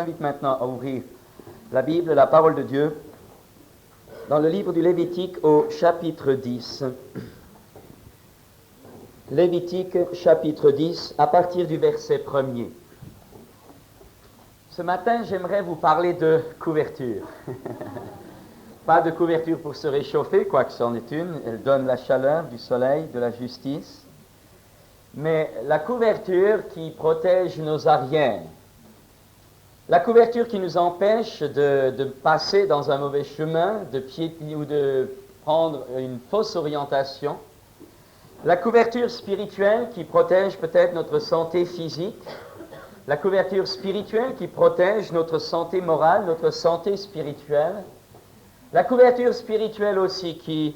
invite maintenant à ouvrir la Bible, la parole de Dieu, dans le livre du Lévitique au chapitre 10. Lévitique, chapitre 10, à partir du verset 1er. Ce matin, j'aimerais vous parler de couverture. Pas de couverture pour se réchauffer, quoique c'en est une, elle donne la chaleur du soleil, de la justice, mais la couverture qui protège nos arrières. La couverture qui nous empêche de passer dans un mauvais chemin, ou de prendre une fausse orientation. La couverture spirituelle qui protège peut-être notre santé physique. La couverture spirituelle qui protège notre santé morale, notre santé spirituelle. La couverture spirituelle aussi qui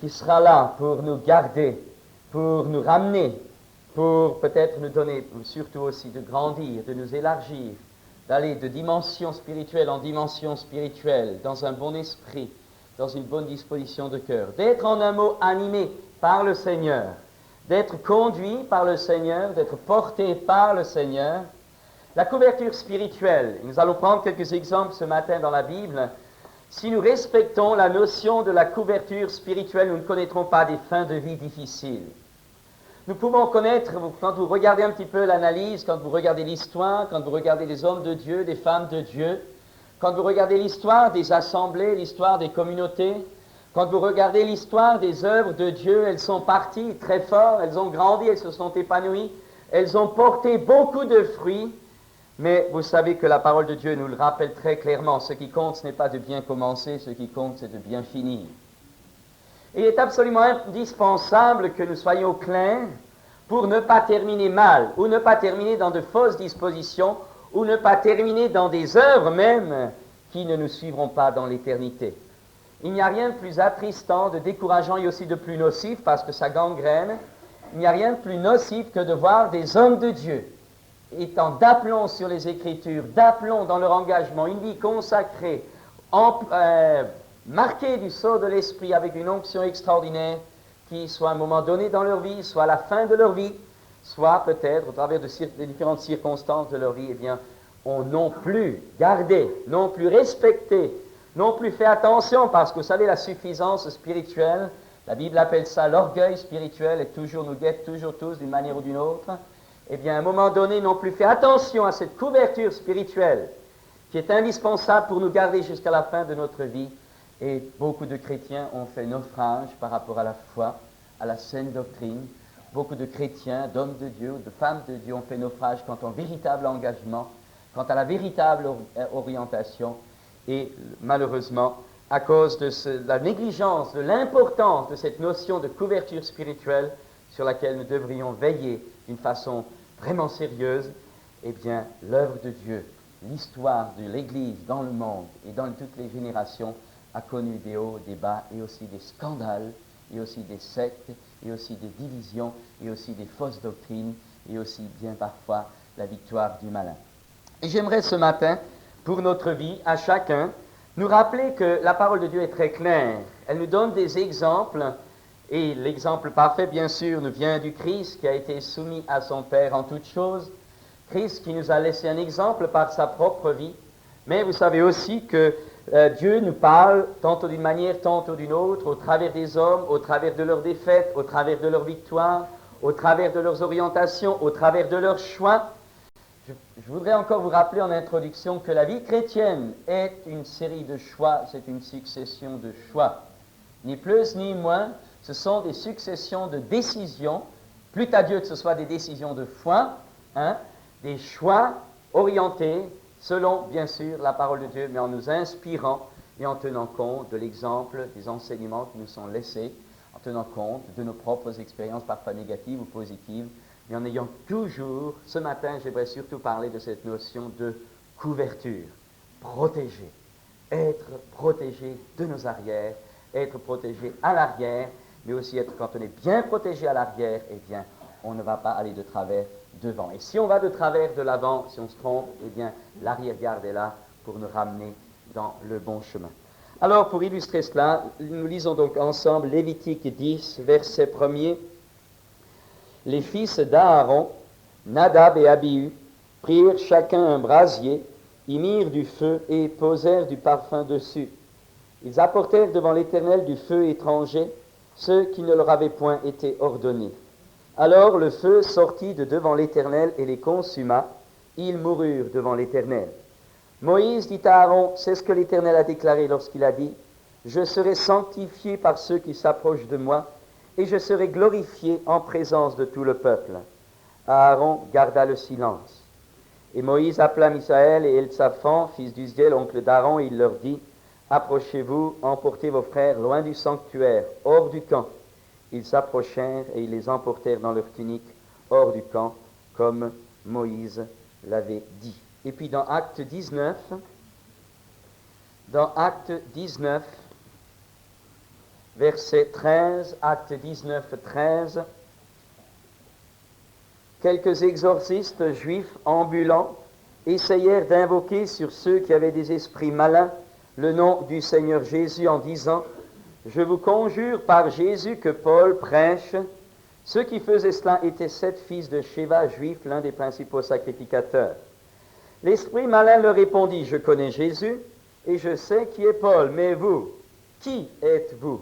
sera là pour nous garder, pour nous ramener, pour peut-être nous donner, surtout aussi de grandir, de nous élargir, d'aller de dimension spirituelle en dimension spirituelle, dans un bon esprit, dans une bonne disposition de cœur, d'être en un mot animé par le Seigneur, d'être conduit par le Seigneur, d'être porté par le Seigneur. La couverture spirituelle, nous allons prendre quelques exemples ce matin dans la Bible. Si nous respectons la notion de la couverture spirituelle, nous ne connaîtrons pas des fins de vie difficiles. Nous pouvons connaître, quand vous regardez un petit peu l'analyse, quand vous regardez l'histoire, quand vous regardez des hommes de Dieu, des femmes de Dieu, quand vous regardez l'histoire des assemblées, l'histoire des communautés, quand vous regardez l'histoire des œuvres de Dieu, elles sont parties très fort, elles ont grandi, elles se sont épanouies, elles ont porté beaucoup de fruits, mais vous savez que la parole de Dieu nous le rappelle très clairement, ce qui compte, ce n'est pas de bien commencer, ce qui compte, c'est de bien finir. Il est absolument indispensable que nous soyons clairs pour ne pas terminer mal, ou ne pas terminer dans de fausses dispositions, ou ne pas terminer dans des œuvres même qui ne nous suivront pas dans l'éternité. Il n'y a rien de plus attristant, de décourageant et aussi de plus nocif, parce que ça gangrène, il n'y a rien de plus nocif que de voir des hommes de Dieu étant d'aplomb sur les Écritures, d'aplomb dans leur engagement, une vie consacrée, marqués du sceau de l'Esprit avec une onction extraordinaire qui, soit à un moment donné dans leur vie, soit à la fin de leur vie, soit peut-être au travers de différentes circonstances de leur vie, eh bien, ont non plus gardé, non plus respecté, non plus fait attention, parce que vous savez, la suffisance spirituelle, la Bible appelle ça l'orgueil spirituel, et toujours nous guette toujours tous d'une manière ou d'une autre, eh bien, à un moment donné, n'ont plus fait attention à cette couverture spirituelle qui est indispensable pour nous garder jusqu'à la fin de notre vie. Et beaucoup de chrétiens ont fait naufrage par rapport à la foi, à la saine doctrine. Beaucoup de chrétiens, d'hommes de Dieu, de femmes de Dieu ont fait naufrage quant au véritable engagement, quant à la véritable orientation. Et malheureusement, à cause de la négligence, de l'importance de cette notion de couverture spirituelle sur laquelle nous devrions veiller d'une façon vraiment sérieuse, eh bien, l'œuvre de Dieu, l'histoire de l'Église dans le monde et dans toutes les générations a connu des hauts, des bas, et aussi des scandales, et aussi des sectes, et aussi des divisions, et aussi des fausses doctrines, et aussi bien parfois la victoire du malin. Et j'aimerais ce matin, pour notre vie, à chacun, nous rappeler que la parole de Dieu est très claire. Elle nous donne des exemples, et l'exemple parfait, bien sûr, nous vient du Christ qui a été soumis à son Père en toutes choses. Christ qui nous a laissé un exemple par sa propre vie. Mais vous savez aussi que Dieu nous parle tantôt d'une manière, tantôt d'une autre, au travers des hommes, au travers de leurs défaites, au travers de leurs victoires, au travers de leurs orientations, au travers de leurs choix. Je voudrais encore vous rappeler en introduction que la vie chrétienne est une série de choix, c'est une succession de choix. Ni plus ni moins, ce sont des successions de décisions, plût à Dieu que ce soit des décisions de foi, des choix orientés selon, bien sûr, la parole de Dieu, mais en nous inspirant et en tenant compte de l'exemple des enseignements qui nous sont laissés, en tenant compte de nos propres expériences, parfois négatives ou positives, mais en ayant toujours, ce matin, j'aimerais surtout parler de cette notion de couverture, protéger, être protégé de nos arrières, être protégé à l'arrière, mais aussi être, quand on est bien protégé à l'arrière, eh bien, on ne va pas aller de travers devant. Et si on va de travers de l'avant, si on se trompe, eh bien, l'arrière-garde est là pour nous ramener dans le bon chemin. Alors, pour illustrer cela, nous lisons donc ensemble Lévitique 10, verset 1er. Les fils d'Aaron, Nadab et Abihu, prirent chacun un brasier y mirent du feu et posèrent du parfum dessus. Ils apportèrent devant l'Éternel du feu étranger, ce qui ne leur avait point été ordonné. Alors le feu sortit de devant l'Éternel et les consuma. Ils moururent devant l'Éternel. Moïse dit à Aaron, c'est ce que l'Éternel a déclaré lorsqu'il a dit, « Je serai sanctifié par ceux qui s'approchent de moi, et je serai glorifié en présence de tout le peuple. » Aaron garda le silence. Et Moïse appela Misaël et Eltsaphan, fils d'Uzziel, oncle d'Aaron, et il leur dit, « Approchez-vous, emportez vos frères loin du sanctuaire, hors du camp. » Ils s'approchèrent et ils les emportèrent dans leurs tuniques, hors du camp, comme Moïse l'avait dit. Et puis dans Acte 19, verset 13, Acte 19, 13, quelques exorcistes juifs ambulants essayèrent d'invoquer sur ceux qui avaient des esprits malins le nom du Seigneur Jésus en disant, « Je vous conjure par Jésus que Paul prêche. » Ceux qui faisaient cela étaient 7 fils de Schéva, juifs, l'un des principaux sacrificateurs. L'esprit malin leur répondit, « Je connais Jésus, et je sais qui est Paul, mais vous, qui êtes-vous »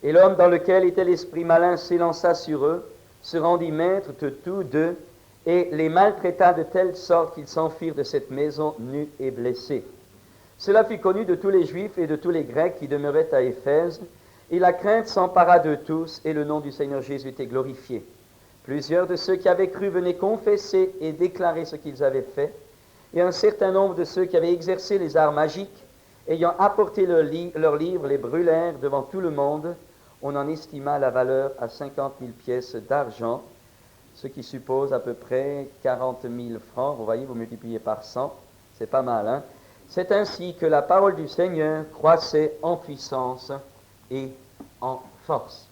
Et l'homme dans lequel était l'esprit malin s'élança sur eux, se rendit maître de tous deux, et les maltraita de telle sorte qu'ils s'enfuirent de cette maison nus et blessés. Cela fut connu de tous les Juifs et de tous les Grecs qui demeuraient à Éphèse, et la crainte s'empara de tous, et le nom du Seigneur Jésus était glorifié. Plusieurs de ceux qui avaient cru venaient confesser et déclarer ce qu'ils avaient fait, et un certain nombre de ceux qui avaient exercé les arts magiques, ayant apporté leurs livres, les brûlèrent devant tout le monde. On en estima la valeur à 50 000 pièces d'argent, ce qui suppose à peu près 40 000 francs. Vous voyez, vous multipliez par 100, c'est pas mal, hein? C'est ainsi que la parole du Seigneur croissait en puissance et en force.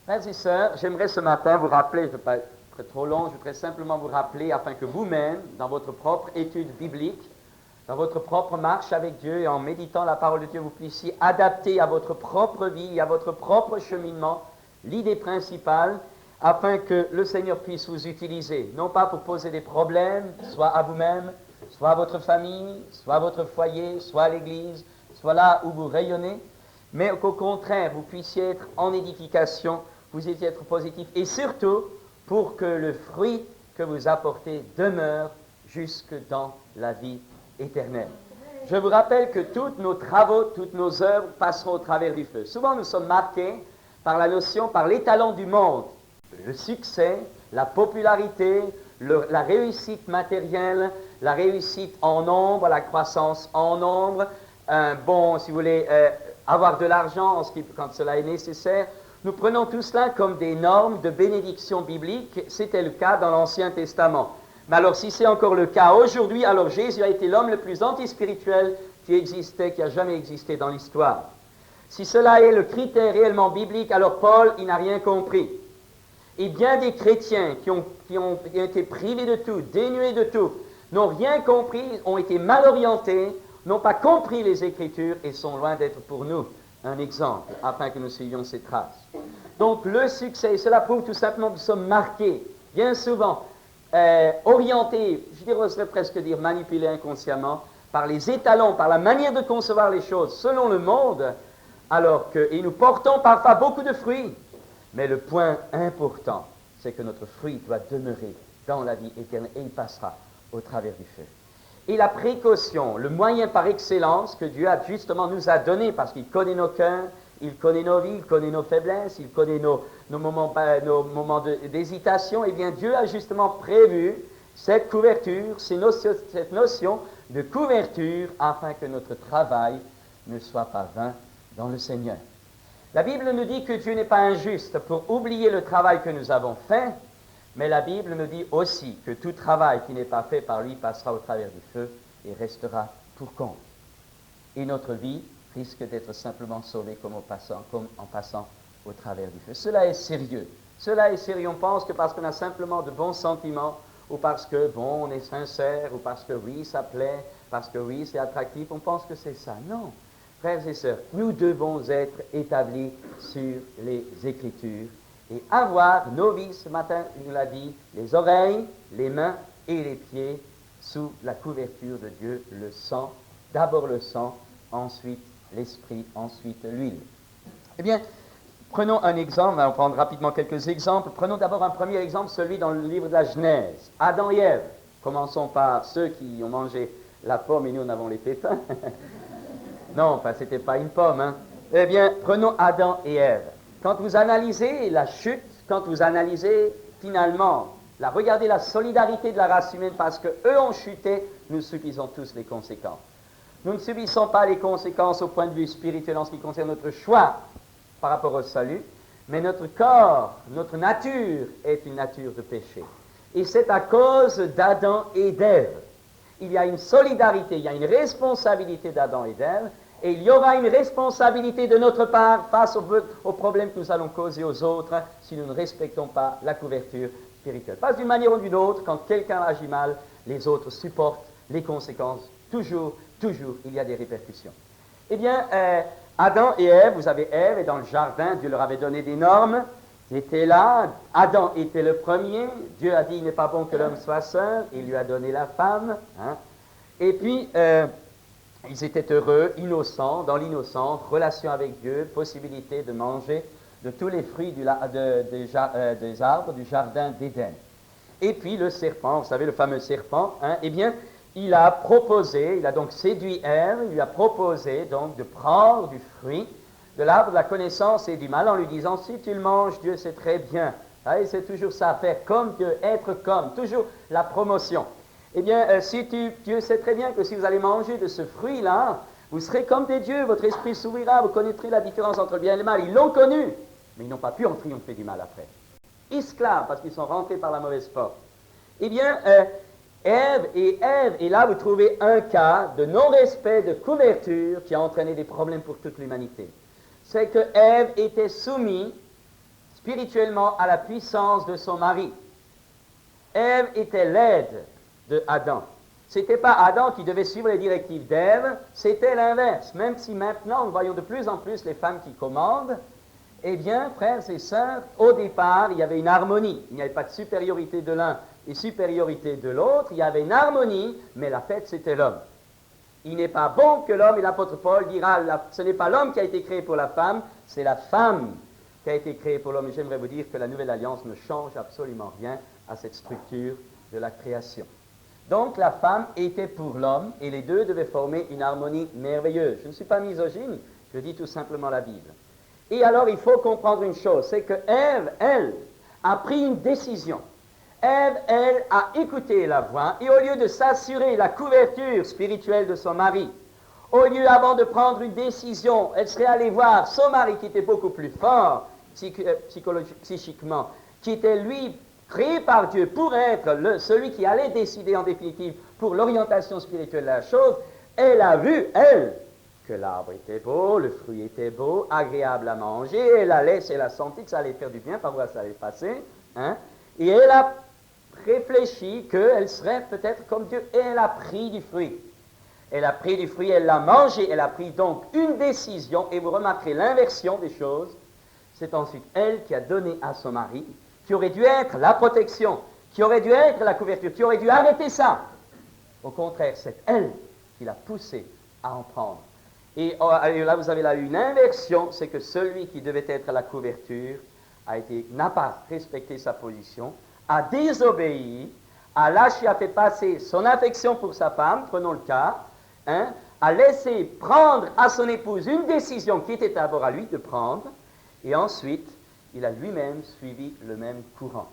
Frères et sœurs, j'aimerais ce matin vous rappeler, je ne vais pas être trop long, je voudrais simplement vous rappeler, afin que vous-même, dans votre propre étude biblique, dans votre propre marche avec Dieu et en méditant la parole de Dieu, vous puissiez adapter à votre propre vie et à votre propre cheminement l'idée principale, afin que le Seigneur puisse vous utiliser, non pas pour poser des problèmes, soit à vous-même, soit à votre famille, soit à votre foyer, soit à l'Église, soit là où vous rayonnez, mais qu'au contraire, vous puissiez être en édification, vous puissiez être positif, et surtout, pour que le fruit que vous apportez demeure jusque dans la vie éternelle. Je vous rappelle que tous nos travaux, toutes nos œuvres passeront au travers du feu. Souvent, nous sommes marqués par la notion, par l'étalon du monde, le succès, la popularité, la réussite matérielle, la réussite en nombre, la croissance en nombre, si vous voulez, avoir de l'argent quand cela est nécessaire. Nous prenons tout cela comme des normes de bénédiction biblique. C'était le cas dans l'Ancien Testament. Mais alors, si c'est encore le cas aujourd'hui, alors Jésus a été l'homme le plus antispirituel qui a jamais existé dans l'histoire. Si cela est le critère réellement biblique, alors Paul, il n'a rien compris. Et bien des chrétiens qui ont été privés de tout, dénués de tout, n'ont rien compris, ont été mal orientés, n'ont pas compris les Écritures et sont loin d'être pour nous un exemple, afin que nous suivions ces traces. Donc le succès, cela prouve tout simplement que nous sommes marqués, bien souvent, orientés, je dirais presque dire manipulés inconsciemment, par les étalons, par la manière de concevoir les choses selon le monde, et nous portons parfois beaucoup de fruits. Mais le point important, c'est que notre fruit doit demeurer dans la vie éternelle et il passera au travers du feu. Et la précaution, le moyen par excellence que Dieu nous a donné, parce qu'il connaît nos cœurs, il connaît nos vies, il connaît nos faiblesses, il connaît nos moments d'hésitation, et bien Dieu a justement prévu cette couverture, cette notion de couverture, afin que notre travail ne soit pas vain dans le Seigneur. La Bible nous dit que Dieu n'est pas injuste pour oublier le travail que nous avons fait, mais la Bible nous dit aussi que tout travail qui n'est pas fait par lui passera au travers du feu et restera pour compte. Et notre vie risque d'être simplement sauvée comme en passant au travers du feu. Cela est sérieux. Cela est sérieux. On pense que parce qu'on a simplement de bons sentiments, ou parce que, on est sincère, ou parce que oui, ça plaît, parce que oui, c'est attractif, on pense que c'est ça. Non. Frères et sœurs, nous devons être établis sur les Écritures et avoir nos vies, ce matin, il nous l'a dit, les oreilles, les mains et les pieds sous la couverture de Dieu, le sang, d'abord le sang, ensuite l'esprit, ensuite l'huile. Eh bien, prenons un exemple, on va prendre rapidement quelques exemples. Prenons d'abord un premier exemple, celui dans le livre de la Genèse. Adam et Ève. Commençons par ceux qui ont mangé la pomme et nous en avons les pépins. Non, enfin, ce n'était pas une pomme. Hein. Eh bien, prenons Adam et Ève. Quand vous analysez la chute, quand vous analysez finalement, regardez la solidarité de la race humaine parce qu'eux ont chuté, nous subissons tous les conséquences. Nous ne subissons pas les conséquences au point de vue spirituel en ce qui concerne notre choix par rapport au salut, mais notre corps, notre nature est une nature de péché. Et c'est à cause d'Adam et d'Ève. Il y a une solidarité, il y a une responsabilité d'Adam et d'Ève, et il y aura une responsabilité de notre part face aux problèmes que nous allons causer aux autres si nous ne respectons pas la couverture spirituelle. Pas d'une manière ou d'une autre, quand quelqu'un agit mal, les autres supportent les conséquences. Toujours, il y a des répercussions. Eh bien, Adam et Ève, vous avez Ève, et dans le jardin, Dieu leur avait donné des normes. Ils étaient là, Adam était le premier, Dieu a dit, il n'est pas bon que l'homme soit seul, il lui a donné la femme. Hein. Et puis, ils étaient heureux, innocents, dans l'innocence, relation avec Dieu, possibilité de manger de tous les fruits des arbres du jardin d'Éden. Et puis le serpent, vous savez, le fameux serpent, hein, eh bien, il a donc séduit Ève, il lui a proposé donc de prendre du fruit de l'arbre de la connaissance et du mal en lui disant, si tu le manges, Dieu sait très bien. Ah, c'est toujours ça, faire comme Dieu, être comme, toujours la promotion. Eh bien, Dieu sait très bien que si vous allez manger de ce fruit-là, vous serez comme des dieux, votre esprit s'ouvrira, vous connaîtrez la différence entre le bien et le mal. Ils l'ont connu, mais ils n'ont pas pu en triompher du mal après. Esclaves, parce qu'ils sont rentrés par la mauvaise porte. Eh bien, Ève, et là vous trouvez un cas de non-respect de couverture qui a entraîné des problèmes pour toute l'humanité. C'est que Ève était soumise spirituellement à la puissance de son mari. Ève était l'aide de Adam. Ce n'était pas Adam qui devait suivre les directives d'Ève, c'était l'inverse. Même si maintenant nous voyons de plus en plus les femmes qui commandent, eh bien, frères et sœurs, au départ, il y avait une harmonie. Il n'y avait pas de supériorité de l'un et supériorité de l'autre. Il y avait une harmonie, mais la tête, c'était l'homme. Il n'est pas bon que l'homme, et l'apôtre Paul dira, ce n'est pas l'homme qui a été créé pour la femme, c'est la femme qui a été créée pour l'homme. Et j'aimerais vous dire que la Nouvelle Alliance ne change absolument rien à cette structure de la création. Donc la femme était pour l'homme, et les deux devaient former une harmonie merveilleuse. Je ne suis pas misogyne, je dis tout simplement la Bible. Et alors, il faut comprendre une chose, c'est que Ève, elle, a pris une décision. Ève, elle, a écouté la voix, et au lieu de s'assurer la couverture spirituelle de son mari, au lieu, avant de prendre une décision, elle serait allée voir son mari qui était beaucoup plus fort psychiquement, qui était, lui, créé par Dieu pour être celui qui allait décider en définitive pour l'orientation spirituelle de la chose, elle a vu, elle, que l'arbre était beau, le fruit était beau, agréable à manger, elle a laissé, elle a senti que ça allait faire du bien, par où ça allait passer, hein, et elle a réfléchi qu'elle serait peut-être comme Dieu, et elle a pris du fruit. Elle a pris du fruit, elle l'a mangé, elle a pris donc une décision, et vous remarquerez l'inversion des choses, c'est ensuite elle qui a donné à son mari, qui aurait dû être la protection, qui aurait dû être la couverture, qui aurait dû arrêter ça. Au contraire, c'est elle qui l'a poussé à en prendre. Et là, vous avez là une inversion, c'est que celui qui devait être la couverture n'a pas respecté sa position, a désobéi, a lâché, a fait passer son affection pour sa femme, prenons le cas, hein, a laissé prendre à son épouse une décision qui était d'abord à lui de prendre, et ensuite, il a lui-même suivi le même courant.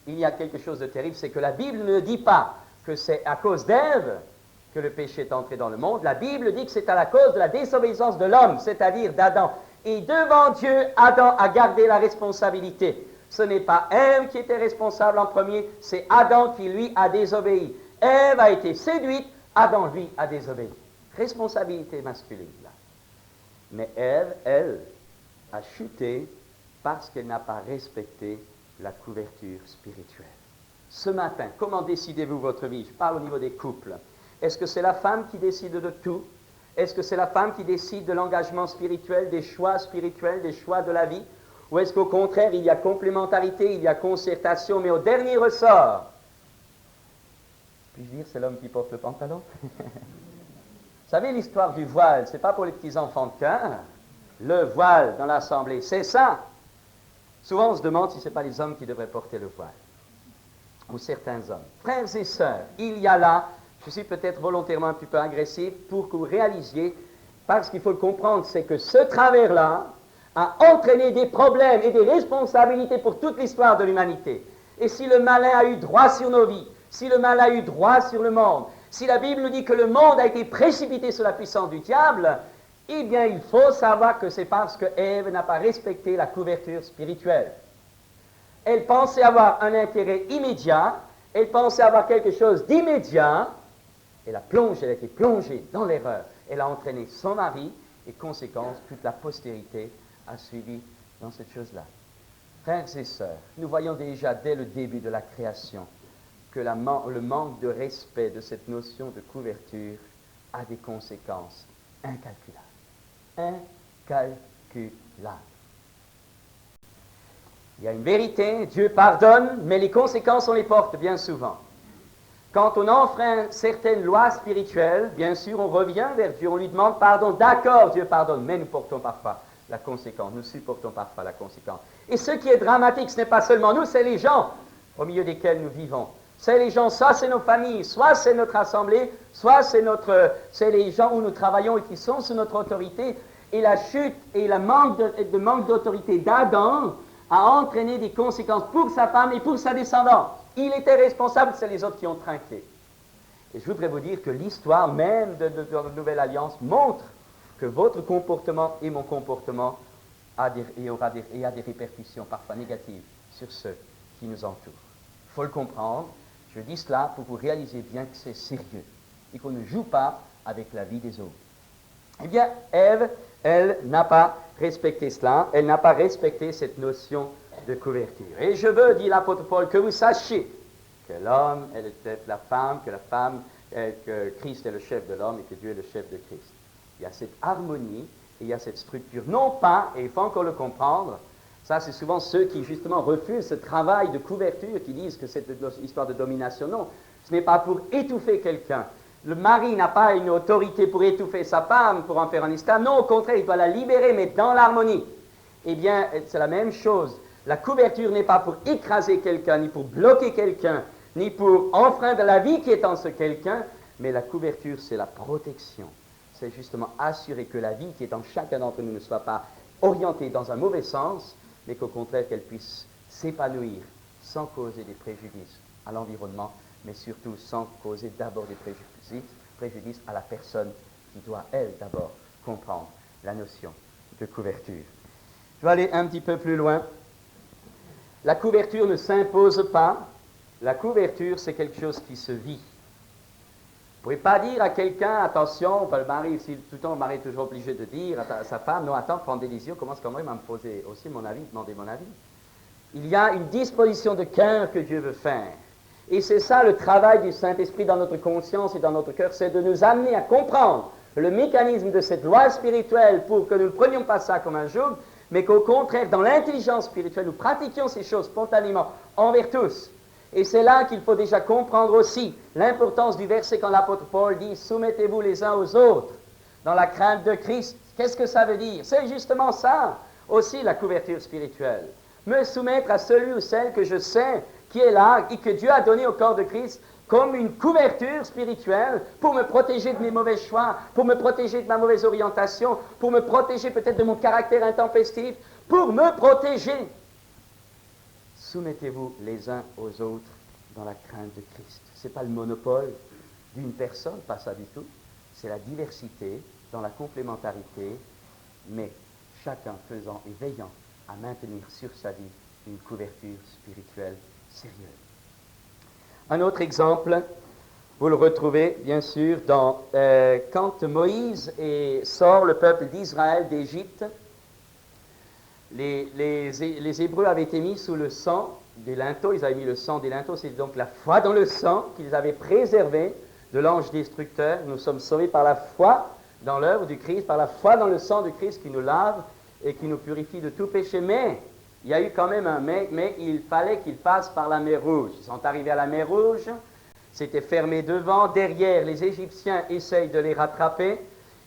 Il y a quelque chose de terrible, c'est que la Bible ne dit pas que c'est à cause d'Ève que le péché est entré dans le monde. La Bible dit que c'est à la cause de la désobéissance de l'homme, c'est-à-dire d'Adam. Et devant Dieu, Adam a gardé la responsabilité. Ce n'est pas Ève qui était responsable en premier, c'est Adam qui, lui, a désobéi. Ève a été séduite, Adam, lui, a désobéi. Responsabilité masculine, là. Mais Ève, elle, a chuté parce qu'elle n'a pas respecté la couverture spirituelle. Ce matin, comment décidez-vous votre vie? Je parle au niveau des couples. Est-ce que c'est la femme qui décide de tout? Est-ce que c'est la femme qui décide de l'engagement spirituel, des choix spirituels, des choix de la vie? Ou est-ce qu'au contraire, il y a complémentarité, il y a concertation, mais au dernier ressort, puis-je dire, c'est l'homme qui porte le pantalon. Vous savez, l'histoire du voile, ce n'est pas pour les petits enfants de cœur. Le voile dans l'assemblée, c'est ça. Souvent, on se demande si ce n'est pas les hommes qui devraient porter le voile, ou certains hommes. Frères et sœurs, il y a là, je suis peut-être volontairement un petit peu agressif pour que vous réalisiez, parce qu'il faut le comprendre, c'est que ce travers-là a entraîné des problèmes et des responsabilités pour toute l'histoire de l'humanité. Et si le malin a eu droit sur nos vies, si le mal a eu droit sur le monde, si la Bible nous dit que le monde a été précipité sous la puissance du diable, eh bien il faut savoir que c'est parce que Ève n'a pas respecté la couverture spirituelle. Elle pensait avoir un intérêt immédiat, elle pensait avoir quelque chose d'immédiat, elle a été plongée dans l'erreur. Elle a entraîné son mari et, conséquence, toute la postérité a suivi dans cette chose-là. Frères et sœurs, nous voyons déjà dès le début de la création que le manque de respect de cette notion de couverture a des conséquences incalculables. Incalculables. Il y a une vérité, Dieu pardonne, mais les conséquences, on les porte bien souvent. Quand on enfreint certaines lois spirituelles, bien sûr, on revient vers Dieu, on lui demande pardon. D'accord, Dieu pardonne, mais nous portons parfois la conséquence, nous supportons parfois la conséquence. Et ce qui est dramatique, ce n'est pas seulement nous, c'est les gens au milieu desquels nous vivons. C'est les gens, soit c'est nos familles, soit c'est notre assemblée, soit c'est les gens où nous travaillons et qui sont sous notre autorité. Et la chute et le manque d'autorité d'Adam a entraîné des conséquences pour sa femme et pour sa descendance. Il était responsable, c'est les autres qui ont trinqué. Et je voudrais vous dire que l'histoire même de la Nouvelle Alliance montre que votre comportement et mon comportement a des répercussions parfois négatives sur ceux qui nous entourent. Il faut le comprendre. Je dis cela pour que vous réalisiez bien que c'est sérieux et qu'on ne joue pas avec la vie des autres. Eh bien, Ève, elle n'a pas respecté cela, elle n'a pas respecté cette notion de couverture. Et je veux, dit l'apôtre Paul, que vous sachiez que l'homme est le chef de la femme, que Christ est le chef de l'homme et que Dieu est le chef de Christ. Il y a cette harmonie et il y a cette structure. Non pas, et il faut encore le comprendre, ça c'est souvent ceux qui justement refusent ce travail de couverture, qui disent que c'est une histoire de domination. Non, ce n'est pas pour étouffer quelqu'un. Le mari n'a pas une autorité pour étouffer sa femme, pour en faire un esclave. Non, au contraire, il doit la libérer, mais dans l'harmonie. Eh bien, c'est la même chose. La couverture n'est pas pour écraser quelqu'un, ni pour bloquer quelqu'un, ni pour enfreindre la vie qui est en ce quelqu'un, mais la couverture, c'est la protection. C'est justement assurer que la vie qui est en chacun d'entre nous ne soit pas orientée dans un mauvais sens, mais qu'au contraire, qu'elle puisse s'épanouir sans causer des préjudices à l'environnement, mais surtout sans causer d'abord des préjudices à la personne qui doit, elle, d'abord, comprendre la notion de couverture. Je vais aller un petit peu plus loin. La couverture ne s'impose pas. La couverture, c'est quelque chose qui se vit. Vous ne pouvez pas dire à quelqu'un, attention, le mari, tout le temps, le mari est toujours obligé de dire à sa femme, non, attends, prends des décisions, commence quand même à me poser aussi mon avis, demander mon avis. Il y a une disposition de cœur que Dieu veut faire. Et c'est ça le travail du Saint-Esprit dans notre conscience et dans notre cœur, c'est de nous amener à comprendre le mécanisme de cette loi spirituelle pour que nous ne prenions pas ça comme un joug, mais qu'au contraire, dans l'intelligence spirituelle, nous pratiquions ces choses spontanément envers tous. Et c'est là qu'il faut déjà comprendre aussi l'importance du verset quand l'apôtre Paul dit « Soumettez-vous les uns aux autres dans la crainte de Christ ». Qu'est-ce que ça veut dire? C'est justement ça, aussi la couverture spirituelle. Me soumettre à celui ou celle que je sais qui est là et que Dieu a donné au corps de Christ comme une couverture spirituelle pour me protéger de mes mauvais choix, pour me protéger de ma mauvaise orientation, pour me protéger peut-être de mon caractère intempestif, pour me protéger. Soumettez-vous les uns aux autres dans la crainte de Christ. Ce n'est pas le monopole d'une personne, pas ça du tout. C'est la diversité dans la complémentarité, mais chacun faisant et veillant à maintenir sur sa vie une couverture spirituelle sérieuse. Un autre exemple, vous le retrouvez bien sûr quand Moïse sort le peuple d'Israël d'Égypte. Les Hébreux avaient été mis sous le sang des linteaux, ils avaient mis le sang des linteaux, c'est donc la foi dans le sang qu'ils avaient préservé de l'ange destructeur. Nous sommes sauvés par la foi dans l'œuvre du Christ, par la foi dans le sang du Christ qui nous lave et qui nous purifie de tout péché. Mais il y a eu quand même un mais il fallait qu'ils passent par la mer Rouge. Ils sont arrivés à la mer Rouge, C'était fermé devant, derrière, les Égyptiens essayent de les rattraper.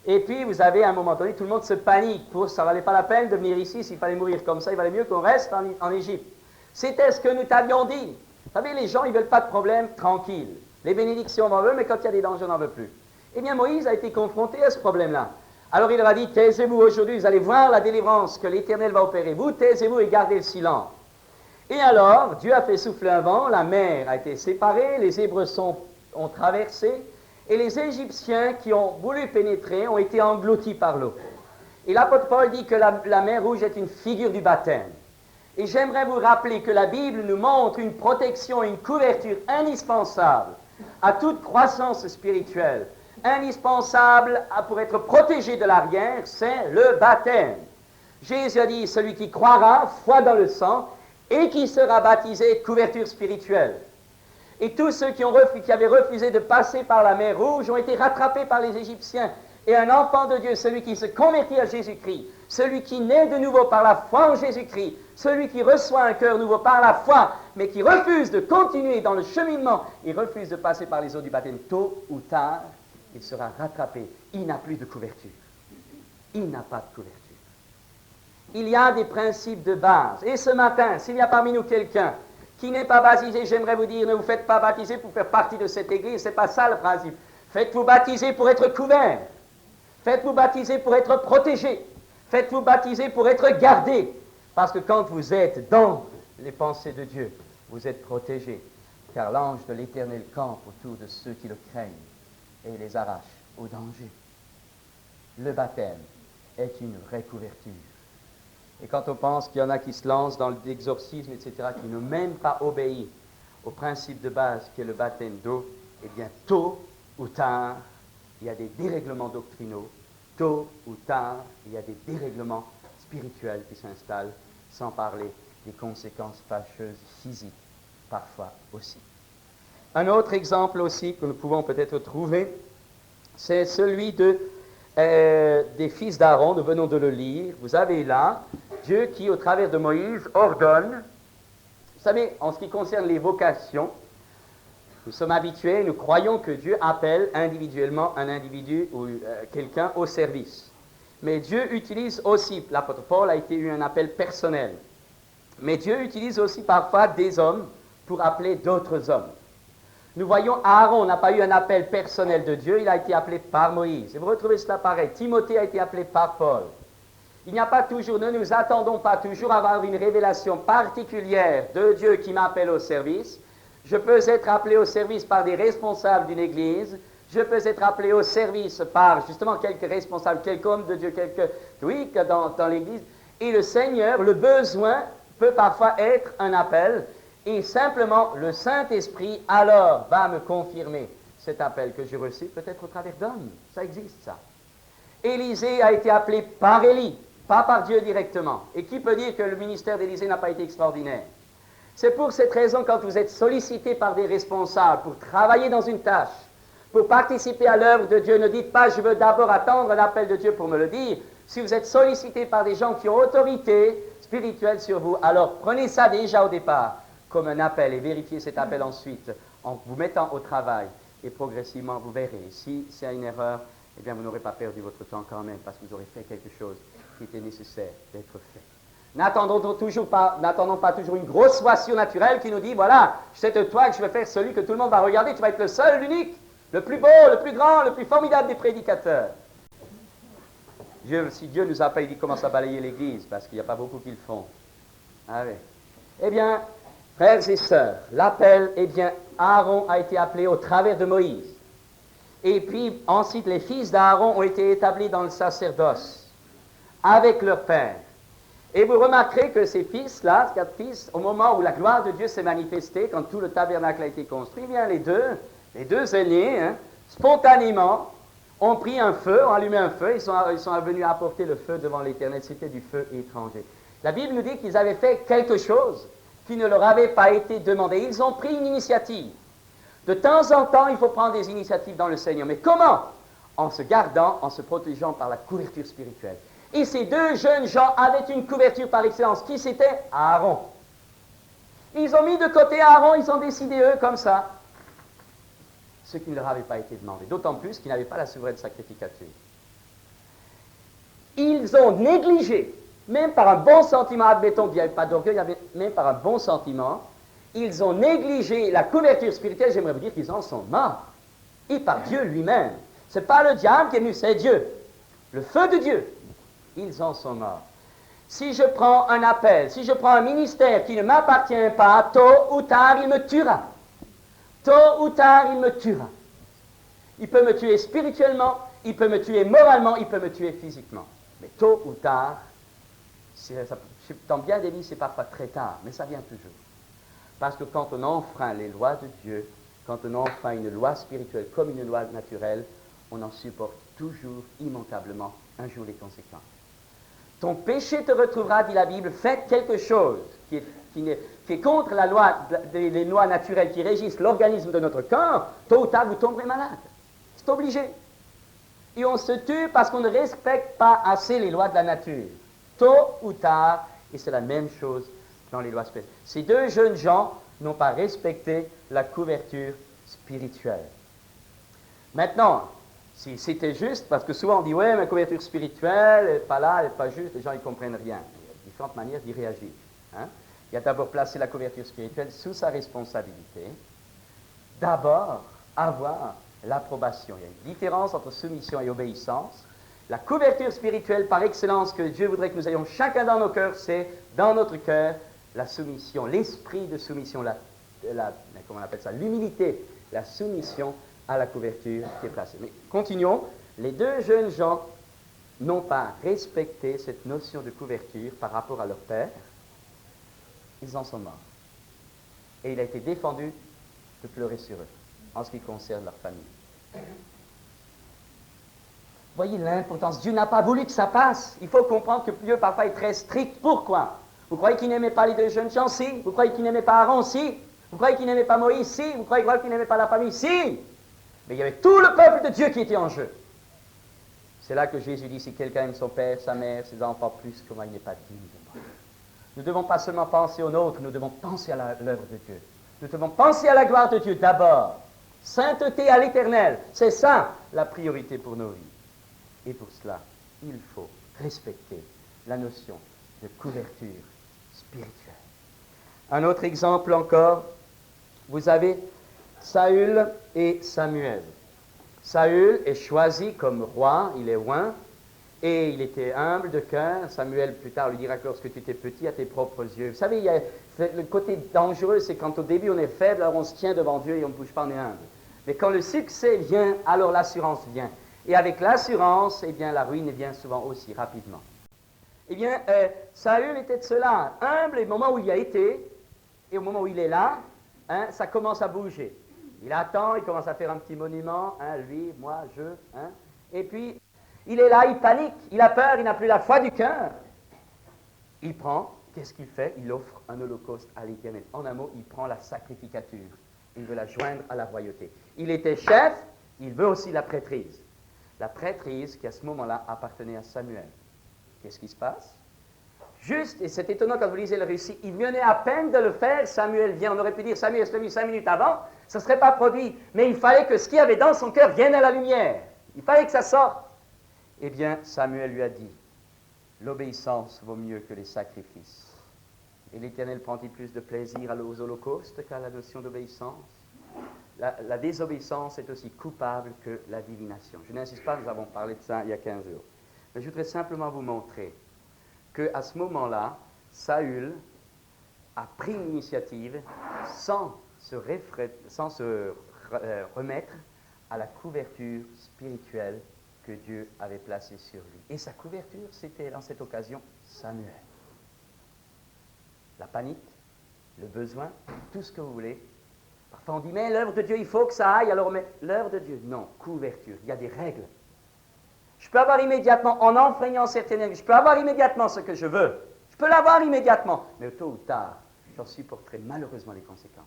Et puis, vous avez, à un moment donné, tout le monde se panique. Ça ne valait pas la peine de venir ici, s'il fallait mourir comme ça, il valait mieux qu'on reste en Égypte. C'était ce que nous t'avions dit. Vous savez, les gens, ils ne veulent pas de problème, tranquille. Les bénédictions, on en veut, mais quand il y a des dangers, on n'en veut plus. Eh bien, Moïse a été confronté à ce problème-là. Alors, il leur a dit, taisez-vous aujourd'hui, vous allez voir la délivrance que l'Éternel va opérer. Vous, taisez-vous et gardez le silence. Et alors, Dieu a fait souffler un vent, la mer a été séparée, les Hébreux ont traversé, et les Égyptiens qui ont voulu pénétrer ont été engloutis par l'eau. Et l'apôtre Paul dit que la mer Rouge est une figure du baptême. Et j'aimerais vous rappeler que la Bible nous montre une protection, une couverture indispensable à toute croissance spirituelle, indispensable pour être protégé de l'arrière, c'est le baptême. Jésus a dit, celui qui croira, foi dans le sang, et qui sera baptisé, couverture spirituelle. Et tous ceux qui avaient refusé de passer par la mer Rouge ont été rattrapés par les Égyptiens. Et un enfant de Dieu, celui qui se convertit à Jésus-Christ, celui qui naît de nouveau par la foi en Jésus-Christ, celui qui reçoit un cœur nouveau par la foi, mais qui refuse de continuer dans le cheminement, il refuse de passer par les eaux du baptême, tôt ou tard, il sera rattrapé. Il n'a plus de couverture. Il n'a pas de couverture. Il y a des principes de base. Et ce matin, s'il y a parmi nous quelqu'un qui n'est pas baptisé, j'aimerais vous dire, ne vous faites pas baptiser pour faire partie de cette église, ce n'est pas ça le principe. Faites-vous baptiser pour être couvert. Faites-vous baptiser pour être protégé. Faites-vous baptiser pour être gardé. Parce que quand vous êtes dans les pensées de Dieu, vous êtes protégé. Car l'ange de l'Éternel campe autour de ceux qui le craignent et les arrache au danger. Le baptême est une vraie couverture. Et quand on pense qu'il y en a qui se lancent dans l'exorcisme, etc., qui n'ont même pas obéi au principe de base qui est le baptême d'eau, eh bien, tôt ou tard, il y a des dérèglements doctrinaux. Tôt ou tard, il y a des dérèglements spirituels qui s'installent, sans parler des conséquences fâcheuses physiques, parfois aussi. Un autre exemple aussi que nous pouvons peut-être trouver, c'est celui des fils d'Aaron. Nous venons de le lire. Vous avez là Dieu qui, au travers de Moïse, ordonne. Vous savez, en ce qui concerne les vocations, nous sommes habitués, nous croyons que Dieu appelle individuellement un individu ou quelqu'un au service. Mais Dieu utilise aussi, l'apôtre Paul a eu un appel personnel, mais Dieu utilise aussi parfois des hommes pour appeler d'autres hommes. Nous voyons, Aaron n'a pas eu un appel personnel de Dieu, il a été appelé par Moïse. Et vous retrouvez cela pareil. Timothée a été appelé par Paul. Il n'y a pas toujours, ne nous attendons pas toujours à avoir une révélation particulière de Dieu qui m'appelle au service. Je peux être appelé au service par des responsables d'une église. Je peux être appelé au service par justement quelques responsables, quelques hommes de Dieu, dans l'église. Et le Seigneur, le besoin peut parfois être un appel. Et simplement, le Saint-Esprit, alors, va me confirmer cet appel que j'ai reçu, peut-être au travers d'hommes. Ça existe, ça. Élisée a été appelé par Élie, pas par Dieu directement. Et qui peut dire que le ministère d'Élisée n'a pas été extraordinaire? C'est pour cette raison, quand vous êtes sollicité par des responsables pour travailler dans une tâche, pour participer à l'œuvre de Dieu, ne dites pas, je veux d'abord attendre un appel de Dieu pour me le dire. Si vous êtes sollicité par des gens qui ont autorité spirituelle sur vous, alors prenez ça déjà au départ comme un appel et vérifiez cet appel ensuite en vous mettant au travail et progressivement vous verrez. Si c'est une erreur, eh bien vous n'aurez pas perdu votre temps quand même parce que vous aurez fait quelque chose qui était nécessaire d'être fait. N'attendons pas toujours une grosse voix surnaturelle qui nous dit, voilà, c'est de toi que je vais faire celui que tout le monde va regarder, tu vas être le seul, l'unique, le plus beau, le plus grand, le plus formidable des prédicateurs. Si Dieu nous a pas, il commence à balayer l'église parce qu'il n'y a pas beaucoup qui le font. Ah oui. Eh bien, frères et sœurs, l'appel, eh bien, Aaron a été appelé au travers de Moïse. Et puis, ensuite, les fils d'Aaron ont été établis dans le sacerdoce, avec leur père. Et vous remarquerez que ces fils-là, 4 fils, au moment où la gloire de Dieu s'est manifestée, quand tout le tabernacle a été construit, eh bien, les deux aînés, spontanément, ont pris un feu, ont allumé un feu, ils sont venus apporter le feu devant l'Éternel. C'était du feu étranger. La Bible nous dit qu'ils avaient fait quelque chose qui ne leur avait pas été demandé. Ils ont pris une initiative. De temps en temps, il faut prendre des initiatives dans le Seigneur. Mais comment? En se gardant, en se protégeant par la couverture spirituelle. Et ces deux jeunes gens avaient une couverture par excellence. Qui c'était? Aaron. Ils ont mis de côté Aaron, ils ont décidé eux comme ça. ce qui ne leur avait pas été demandé, d'autant plus qu'ils n'avaient pas la souveraine sacrificature. Ils ont négligé, même par un bon sentiment, admettons qu'il n'y avait pas d'orgueil, même par un bon sentiment, ils ont négligé la couverture spirituelle, j'aimerais vous dire qu'ils en sont morts. Et par Dieu lui-même. Ce n'est pas le diable qui est venu, c'est Dieu. Le feu de Dieu. Ils en sont morts. Si je prends un appel, si je prends un ministère qui ne m'appartient pas, tôt ou tard, il me tuera. Tôt ou tard, il me tuera. Il peut me tuer spirituellement, il peut me tuer moralement, il peut me tuer physiquement. Mais tôt ou tard, dans bien des vies, c'est parfois très tard, mais ça vient toujours. Parce que quand on enfreint les lois de Dieu, quand on enfreint une loi spirituelle comme une loi naturelle, on en supporte toujours, immanquablement, un jour les conséquences. Ton péché te retrouvera, dit la Bible, faites quelque chose qui est contre la loi, les lois naturelles qui régissent l'organisme de notre corps, tôt ou tard vous tomberez malade. C'est obligé. Et on se tue parce qu'on ne respecte pas assez les lois de la nature. Tôt ou tard, et c'est la même chose dans les lois spirituelles. Ces deux jeunes gens n'ont pas respecté la couverture spirituelle. Maintenant, si c'était juste, parce que souvent on dit, ouais, mais couverture spirituelle, elle n'est pas là, elle n'est pas juste, les gens ne comprennent rien. Il y a différentes manières d'y réagir. Hein? Il y a d'abord placer la couverture spirituelle sous sa responsabilité. D'abord, avoir l'approbation. Il y a une différence entre soumission et obéissance. La couverture spirituelle par excellence que Dieu voudrait que nous ayons chacun dans nos cœurs, c'est dans notre cœur la soumission, l'esprit de soumission, comment on appelle ça, l'humilité, la soumission à la couverture qui est placée. Mais continuons. Les deux jeunes gens n'ont pas respecté cette notion de couverture par rapport à leur père. Ils en sont morts. Et il a été défendu de pleurer sur eux, en ce qui concerne leur famille. Voyez l'importance. Dieu n'a pas voulu que ça passe. Il faut comprendre que Dieu parfois est très strict. Pourquoi? Vous croyez qu'il n'aimait pas les deux jeunes gens? Si. Vous croyez qu'il n'aimait pas Aaron? Si. Vous croyez qu'il n'aimait pas Moïse? Si. Vous croyez qu'il n'aimait pas la famille? Si. Mais il y avait tout le peuple de Dieu qui était en jeu. C'est là que Jésus dit, si quelqu'un aime son père, sa mère, ses enfants plus que moi, il n'est pas digne de moi. Nous ne devons pas seulement penser aux nôtres, nous devons penser à l'œuvre de Dieu. Nous devons penser à la gloire de Dieu d'abord. Sainteté à l'éternel, c'est ça la priorité pour nos vies. Et pour cela, il faut respecter la notion de couverture spirituelle. Un autre exemple encore, vous avez Saül et Samuel. Saül est choisi comme roi, il est oint, et il était humble de cœur. Samuel, plus tard, lui dira que lorsque tu étais petit à tes propres yeux. Vous savez, le côté dangereux, c'est quand au début on est faible, alors on se tient devant Dieu et on ne bouge pas, on est humble. Mais quand le succès vient, alors l'assurance vient. Et avec l'assurance, eh bien, la ruine vient souvent aussi rapidement. Eh bien, Saül était de cela, humble, et au moment où il y a été, et au moment où il est là, hein, ça commence à bouger. Il attend, il commence à faire un petit monument, hein, lui, moi, je, hein, et puis, il est là, il panique, il a peur, il n'a plus la foi du cœur. Il prend, qu'est-ce qu'il fait? Il offre un holocauste à l'Éternel. En un mot, il prend la sacrificature. Il veut la joindre à la royauté. Il était chef, il veut aussi la prêtrise. La prêtrise qui à ce moment-là appartenait à Samuel. Qu'est-ce qui se passe? Juste, et c'est étonnant quand vous lisez le récit, il venait à peine de le faire, Samuel vient. On aurait pu dire Samuel s'est mis 5 minutes avant, ça ne serait pas produit. Mais il fallait que ce qu'il y avait dans son cœur vienne à la lumière. Il fallait que ça sorte. Eh bien, Samuel lui a dit, l'obéissance vaut mieux que les sacrifices. Et l'Éternel prend-il plus de plaisir aux holocaustes qu'à la notion d'obéissance? La désobéissance est aussi coupable que la divination. Je n'insiste pas, nous avons parlé de ça il y a 15 jours. Mais je voudrais simplement vous montrer qu'à ce moment-là, Saül a pris l'initiative sans se remettre à la couverture spirituelle que Dieu avait placée sur lui. Et sa couverture, c'était dans cette occasion Samuel. La panique, le besoin, tout ce que vous voulez. Parfois on dit, mais l'œuvre de Dieu, il faut que ça aille, alors mais l'œuvre de Dieu, non, couverture, il y a des règles. Je peux avoir immédiatement, en enfreignant certaines règles, je peux avoir immédiatement ce que je veux. Je peux l'avoir immédiatement, mais tôt ou tard, j'en supporterai malheureusement les conséquences.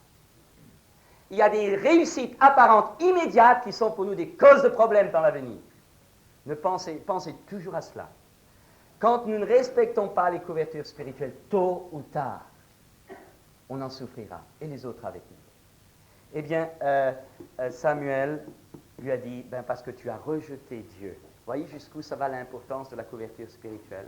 Il y a des réussites apparentes immédiates qui sont pour nous des causes de problèmes dans l'avenir. Pensez toujours à cela. Quand nous ne respectons pas les couvertures spirituelles, tôt ou tard, on en souffrira, et les autres avec nous. Eh bien, Samuel lui a dit, parce que tu as rejeté Dieu. Voyez jusqu'où ça va l'importance de la couverture spirituelle.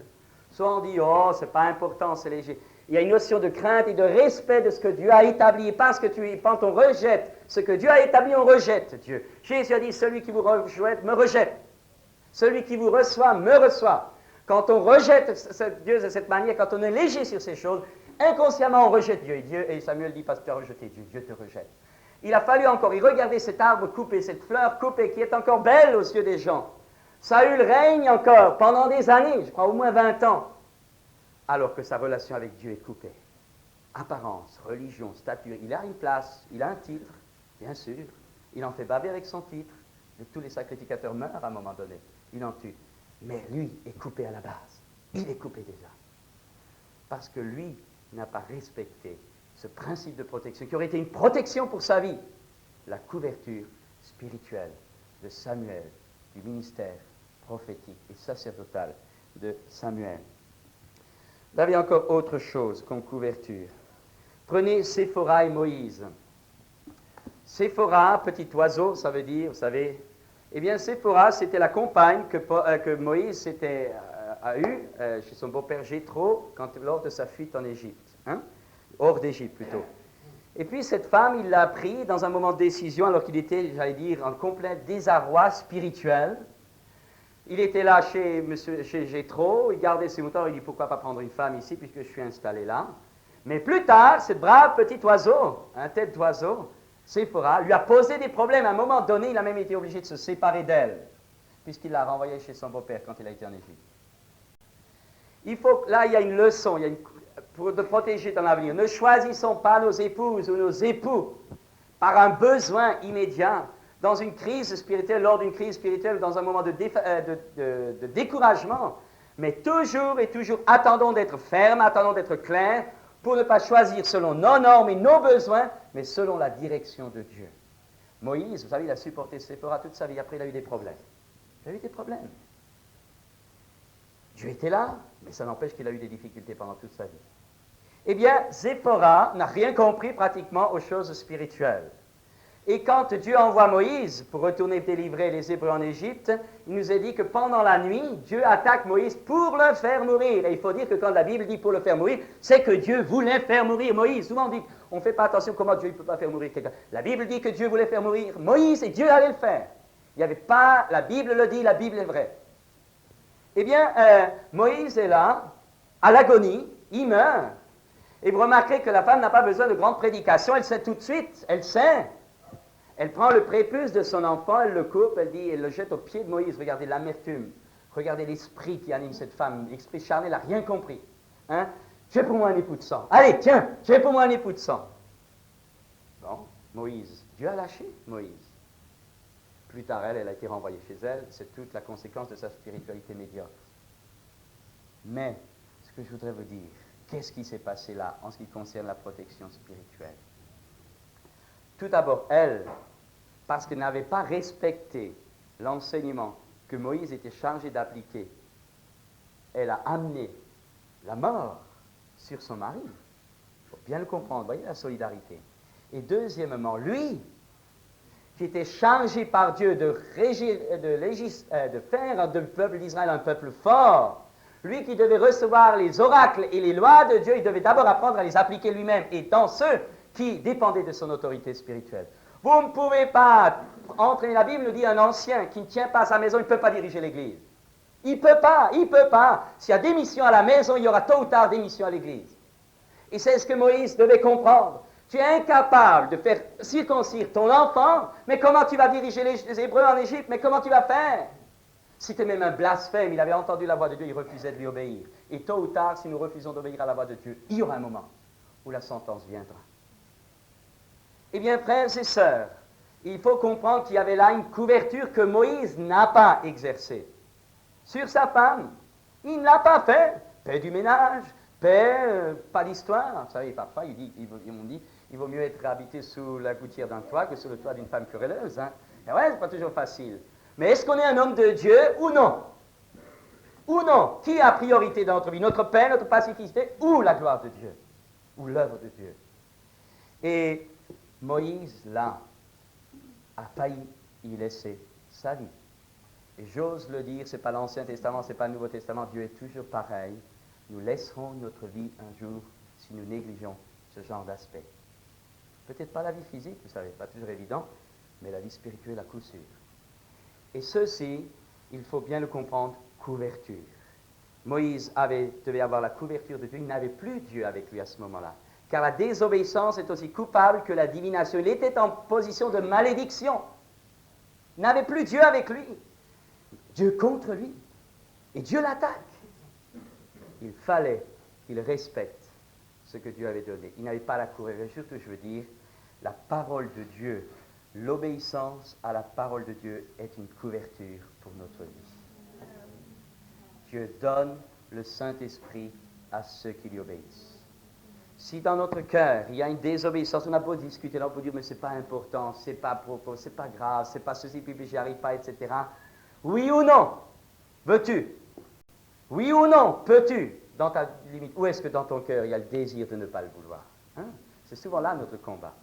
Soit on dit, oh, c'est pas important, c'est léger. Il y a une notion de crainte et de respect de ce que Dieu a établi. Parce que quand on rejette ce que Dieu a établi, on rejette Dieu. Jésus a dit, celui qui vous rejette, me rejette. Celui qui vous reçoit, me reçoit. Quand on rejette Dieu de cette manière, quand on est léger sur ces choses, inconsciemment on rejette Dieu. Et Samuel dit, parce que tu as rejeté Dieu, Dieu te rejette. Il a fallu encore y regarder cet arbre coupé, cette fleur coupée, qui est encore belle aux yeux des gens. Saül règne encore pendant des années, je crois au moins 20 ans, alors que sa relation avec Dieu est coupée. Apparence, religion, stature, il a une place, il a un titre, bien sûr. Il en fait baver avec son titre. Tous les sacrificateurs meurent à un moment donné, il en tue. Mais lui est coupé à la base. Il est coupé déjà. Parce que lui n'a pas respecté ce principe de protection, qui aurait été une protection pour sa vie. La couverture spirituelle de Samuel, du ministère prophétique et sacerdotal de Samuel. Là, il y a encore autre chose comme couverture. Prenez Séphora et Moïse. Séphora, petit oiseau, ça veut dire, vous savez, eh bien, Séphora, c'était la compagne que Moïse a eue chez son beau-père Jéthro lors de sa fuite en Égypte, hors d'Égypte plutôt. Et puis cette femme, il l'a pris dans un moment de décision, alors qu'il était, j'allais dire, en complet désarroi spirituel. Il était là chez Jéthro, il gardait ses moutons, il dit pourquoi pas prendre une femme ici puisque je suis installé là. Mais plus tard, ce brave petit oiseau, un tête d'oiseau, Séphora, lui a posé des problèmes. À un moment donné, il a même été obligé de se séparer d'elle, puisqu'il l'a renvoyée chez son beau-père quand il a été en Égypte. Là, il y a une leçon, pour te protéger dans l'avenir. Ne choisissons pas nos épouses ou nos époux par un besoin immédiat, dans une crise spirituelle, lors d'une crise spirituelle, dans un moment de découragement, mais toujours et toujours, attendons d'être fermes, attendons d'être clairs, pour ne pas choisir selon nos normes et nos besoins, mais selon la direction de Dieu. Moïse, vous savez, il a supporté Séphora toute sa vie, après il a eu des problèmes. Il a eu des problèmes. Dieu était là, mais ça n'empêche qu'il a eu des difficultés pendant toute sa vie. Eh bien, Séphora n'a rien compris pratiquement aux choses spirituelles. Et quand Dieu envoie Moïse pour retourner délivrer les Hébreux en Égypte, il nous est dit que pendant la nuit, Dieu attaque Moïse pour le faire mourir. Et il faut dire que quand la Bible dit pour le faire mourir, c'est que Dieu voulait faire mourir Moïse. Souvent on dit, on ne fait pas attention comment Dieu ne peut pas faire mourir quelqu'un. La Bible dit que Dieu voulait faire mourir Moïse et Dieu allait le faire. Il n'y avait pas, la Bible le dit, la Bible est vraie. Eh bien, Moïse est là, à l'agonie, il meurt. Et vous remarquerez que la femme n'a pas besoin de grande prédication, elle sait tout de suite, elle sait. Elle prend le prépuce de son enfant, elle le coupe, elle le jette aux pieds de Moïse. Regardez l'amertume, regardez l'esprit qui anime cette femme. L'esprit charnel n'a rien compris. Tu es pour moi un époux de sang. Allez, tiens, tu es pour moi un époux de sang. Bon, Moïse, Dieu a lâché Moïse. Plus tard, elle a été renvoyée chez elle. C'est toute la conséquence de sa spiritualité médiocre. Mais, ce que je voudrais vous dire, qu'est-ce qui s'est passé là en ce qui concerne la protection spirituelle? Tout d'abord, elle, parce qu'elle n'avait pas respecté l'enseignement que Moïse était chargé d'appliquer, elle a amené la mort sur son mari. Il faut bien le comprendre, voyez la solidarité. Et deuxièmement, lui, qui était chargé par Dieu de faire du peuple d'Israël un peuple fort, lui qui devait recevoir les oracles et les lois de Dieu, il devait d'abord apprendre à les appliquer lui-même, et dans ceux qui dépendaient de son autorité spirituelle. Vous ne pouvez pas entraîner, la Bible nous dit, un ancien qui ne tient pas sa maison, il ne peut pas diriger l'Église. Il ne peut pas. S'il y a démission à la maison, il y aura tôt ou tard démission à l'Église. Et c'est ce que Moïse devait comprendre. Tu es incapable de faire circoncire ton enfant, mais comment tu vas diriger les Hébreux en Égypte? Mais comment tu vas faire? C'était même un blasphème, il avait entendu la voix de Dieu, il refusait de lui obéir. Et tôt ou tard, si nous refusons d'obéir à la voix de Dieu, il y aura un moment où la sentence viendra. Eh bien, frères et sœurs, il faut comprendre qu'il y avait là une couverture que Moïse n'a pas exercée. Sur sa femme, il ne l'a pas fait. Paix du ménage, paix, pas d'histoire. Vous savez, parfois, ils m'ont dit, il vaut mieux être habité sous la gouttière d'un toit que sous le toit d'une femme querelleuse. Et ouais, c'est pas toujours facile. Mais est-ce qu'on est un homme de Dieu ou non? Ou non? Qui a priorité dans notre vie? Notre paix, notre pacificité ou la gloire de Dieu? Ou l'œuvre de Dieu? Et Moïse, là, a failli y laisser sa vie. Et j'ose le dire, ce n'est pas l'Ancien Testament, ce n'est pas le Nouveau Testament, Dieu est toujours pareil. Nous laisserons notre vie un jour si nous négligeons ce genre d'aspect. Peut-être pas la vie physique, vous savez, pas toujours évident, mais la vie spirituelle à coup sûr. Et ceci, il faut bien le comprendre, couverture. Moïse devait avoir la couverture de Dieu, il n'avait plus Dieu avec lui à ce moment-là. Car la désobéissance est aussi coupable que la divination. Il était en position de malédiction. Il n'avait plus Dieu avec lui. Dieu contre lui. Et Dieu l'attaque. Il fallait qu'il respecte ce que Dieu avait donné. Il n'avait pas la couverture. Surtout, je veux dire, la parole de Dieu, l'obéissance à la parole de Dieu est une couverture pour notre vie. Dieu donne le Saint-Esprit à ceux qui lui obéissent. Si dans notre cœur, il y a une désobéissance, on a beau discuter, on peut dire, mais c'est pas important, c'est pas propos, c'est pas grave, c'est pas ceci, puis j'y arrive pas, etc. Oui ou non? Veux-tu? Oui ou non? Peux-tu? Dans ta limite. Ou est-ce que dans ton cœur, il y a le désir de ne pas le vouloir? C'est souvent là notre combat.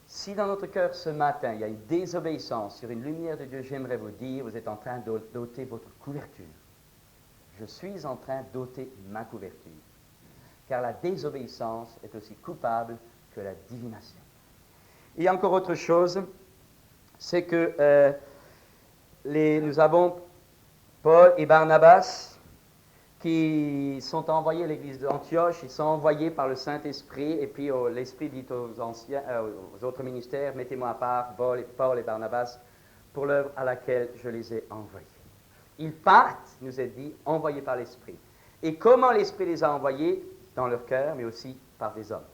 Si dans notre cœur ce matin, il y a une désobéissance sur une lumière de Dieu, j'aimerais vous dire, vous êtes en train d'ôter votre couverture. Je suis en train d'ôter ma couverture. Car la désobéissance est aussi coupable que la divination. Et encore autre chose, c'est que nous avons Paul et Barnabas qui sont envoyés à l'église d'Antioche, ils sont envoyés par le Saint-Esprit, et puis l'Esprit dit aux autres ministères, mettez-moi à part Paul et Barnabas pour l'œuvre à laquelle je les ai envoyés. Ils partent, nous est dit, envoyés par l'Esprit. Et comment l'Esprit les a envoyés? Dans leur cœur, mais aussi par des hommes.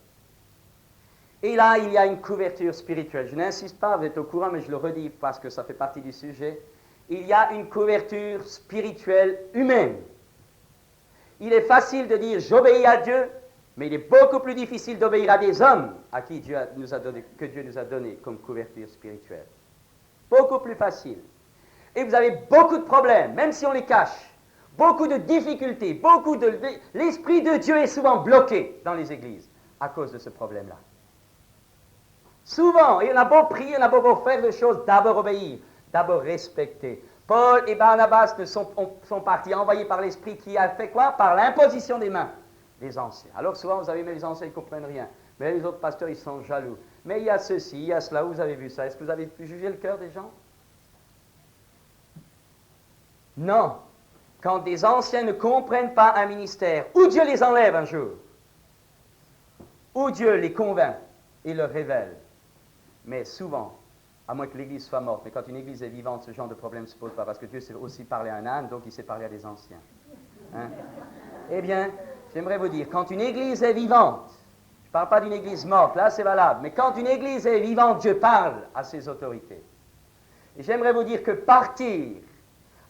Et là, il y a une couverture spirituelle. Je n'insiste pas, vous êtes au courant, mais je le redis parce que ça fait partie du sujet. Il y a une couverture spirituelle humaine. Il est facile de dire « j'obéis à Dieu », mais il est beaucoup plus difficile d'obéir à des hommes à qui Dieu nous a donné comme couverture spirituelle. Beaucoup plus facile. Et vous avez beaucoup de problèmes, même si on les cache. Beaucoup de difficultés, l'Esprit de Dieu est souvent bloqué dans les églises à cause de ce problème-là. Souvent, et on a beau prier, on a beau faire des choses, d'abord obéir, d'abord respecter. Paul et Barnabas sont partis envoyés par l'Esprit qui a fait quoi? Par l'imposition des mains des anciens. Alors souvent, vous avez mais les anciens, ils ne comprennent rien. Mais les autres pasteurs, ils sont jaloux. Mais il y a ceci, il y a cela, vous avez vu ça. Est-ce que vous avez pu juger le cœur des gens? Non. Quand des anciens ne comprennent pas un ministère, ou Dieu les enlève un jour, ou Dieu les convainc et leur révèle. Mais souvent, à moins que l'Église soit morte, mais quand une Église est vivante, ce genre de problème ne se pose pas, parce que Dieu sait aussi parler à un âne, donc il sait parler à des anciens. Eh bien, j'aimerais vous dire, quand une Église est vivante, je ne parle pas d'une Église morte, là c'est valable, mais quand une Église est vivante, Dieu parle à ses autorités. Et j'aimerais vous dire que partir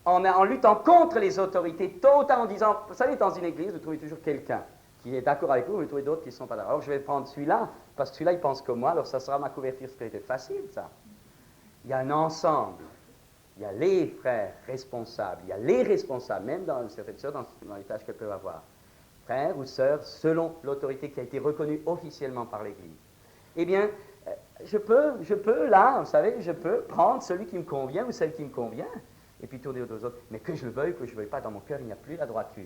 en luttant contre les autorités, tôt ou tard en disant, vous savez, dans une église, vous trouvez toujours quelqu'un qui est d'accord avec vous trouvez d'autres qui ne sont pas d'accord. Alors je vais prendre celui-là, parce que celui-là, il pense comme moi, alors ça sera ma couverture spirituelle. Facile, ça. Il y a un ensemble. Il y a les frères responsables, il y a les responsables, même dans certaines sœurs, dans les tâches qu'elles peuvent avoir. Frères ou sœurs, selon l'autorité qui a été reconnue officiellement par l'Église. Eh bien, je peux, là, vous savez, je peux prendre celui qui me convient ou celle qui me convient, et puis tourner aux deux autres. Mais que je le veuille, que je ne veuille pas, dans mon cœur, il n'y a plus la droiture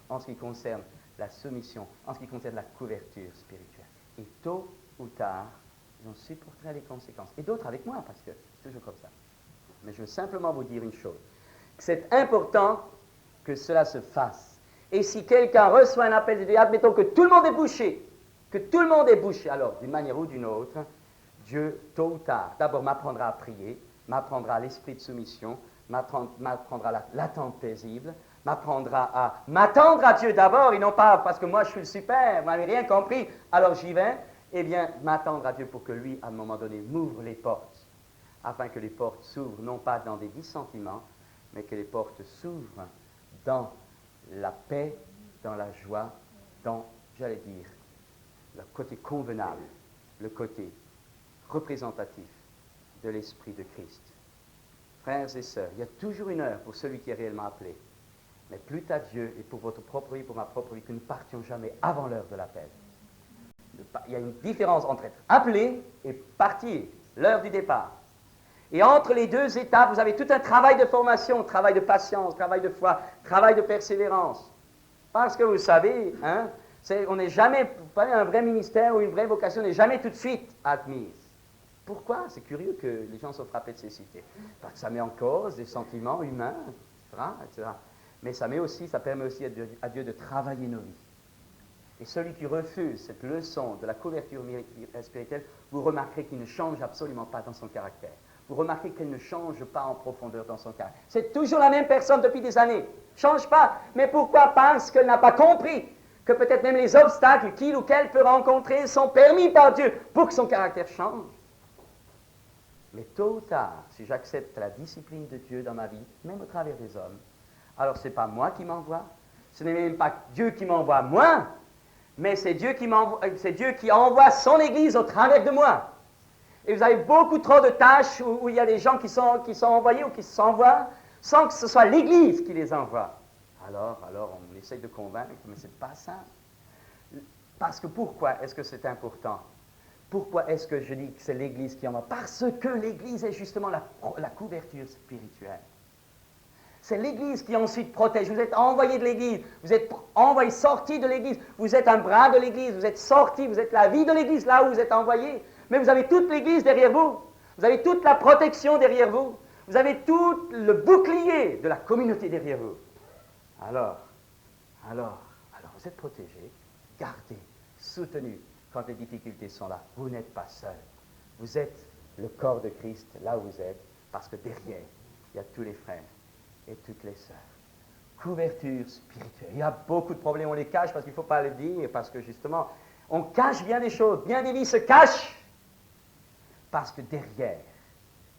en ce qui concerne la soumission, en ce qui concerne la couverture spirituelle. Et tôt ou tard, j'en supporterai les conséquences. Et d'autres avec moi, parce que c'est toujours comme ça. Mais je veux simplement vous dire une chose. C'est important que cela se fasse. Et si quelqu'un reçoit un appel de Dieu, admettons que tout le monde est bouché, alors d'une manière ou d'une autre, Dieu, tôt ou tard, d'abord m'apprendra à prier, m'apprendra l'esprit de soumission, m'apprendra l'attente paisible, m'apprendra à m'attendre à Dieu d'abord, et non pas parce que moi je suis le super, vous n'avez rien compris, alors j'y vais, eh bien m'attendre à Dieu pour que lui, à un moment donné, m'ouvre les portes, afin que les portes s'ouvrent, non pas dans des dissentiments, mais que les portes s'ouvrent dans la paix, dans la joie, dans, j'allais dire, le côté convenable, le côté représentatif de l'Esprit de Christ. Frères et sœurs, il y a toujours une heure pour celui qui est réellement appelé. Mais plût à Dieu et pour votre propre vie, pour ma propre vie, que nous ne partions jamais avant l'heure de l'appel. Ne il y a une différence entre être appelé et partir, l'heure du départ. Et entre les deux étapes, vous avez tout un travail de formation, travail de patience, travail de foi, travail de persévérance. Parce que vous savez, hein, on n'est jamais, un vrai ministère ou une vraie vocation n'est jamais tout de suite admise. Pourquoi? C'est curieux que les gens soient frappés de cécité. Parce que ça met en cause des sentiments humains, etc. Mais ça permet aussi à Dieu de travailler nos vies. Et celui qui refuse cette leçon de la couverture spirituelle, vous remarquerez qu'il ne change absolument pas dans son caractère. Vous remarquez qu'elle ne change pas en profondeur dans son caractère. C'est toujours la même personne depuis des années. Change pas. Mais pourquoi? Parce qu'elle n'a pas compris que peut-être même les obstacles qu'il ou qu'elle peut rencontrer sont permis par Dieu pour que son caractère change. Mais tôt ou tard, si j'accepte la discipline de Dieu dans ma vie, même au travers des hommes, alors ce n'est pas moi qui m'envoie, ce n'est même pas Dieu qui m'envoie moi, mais c'est Dieu qui envoie son Église au travers de moi. Et vous avez beaucoup trop de tâches où il y a des gens qui sont envoyés ou qui s'envoient sans que ce soit l'Église qui les envoie. Alors on essaye de convaincre, mais ce n'est pas ça. Parce que pourquoi est-ce que c'est important? Pourquoi est-ce que je dis que c'est l'Église qui envoie? Parce que l'Église est justement la couverture spirituelle. C'est l'Église qui ensuite protège. Vous êtes envoyé de l'Église, vous êtes envoyé, sorti de l'Église, vous êtes un bras de l'Église, vous êtes sorti, vous êtes la vie de l'Église là où vous êtes envoyé. Mais vous avez toute l'Église derrière vous, vous avez toute la protection derrière vous, vous avez tout le bouclier de la communauté derrière vous. Alors, vous êtes protégé, gardé, soutenu quand les difficultés sont là. Vous n'êtes pas seul. Vous êtes le corps de Christ là où vous êtes, parce que derrière, il y a tous les frères et toutes les sœurs. Couverture spirituelle. Il y a beaucoup de problèmes, on les cache parce qu'il ne faut pas le dire, parce que justement, on cache bien des choses, bien des vies se cachent, parce que derrière,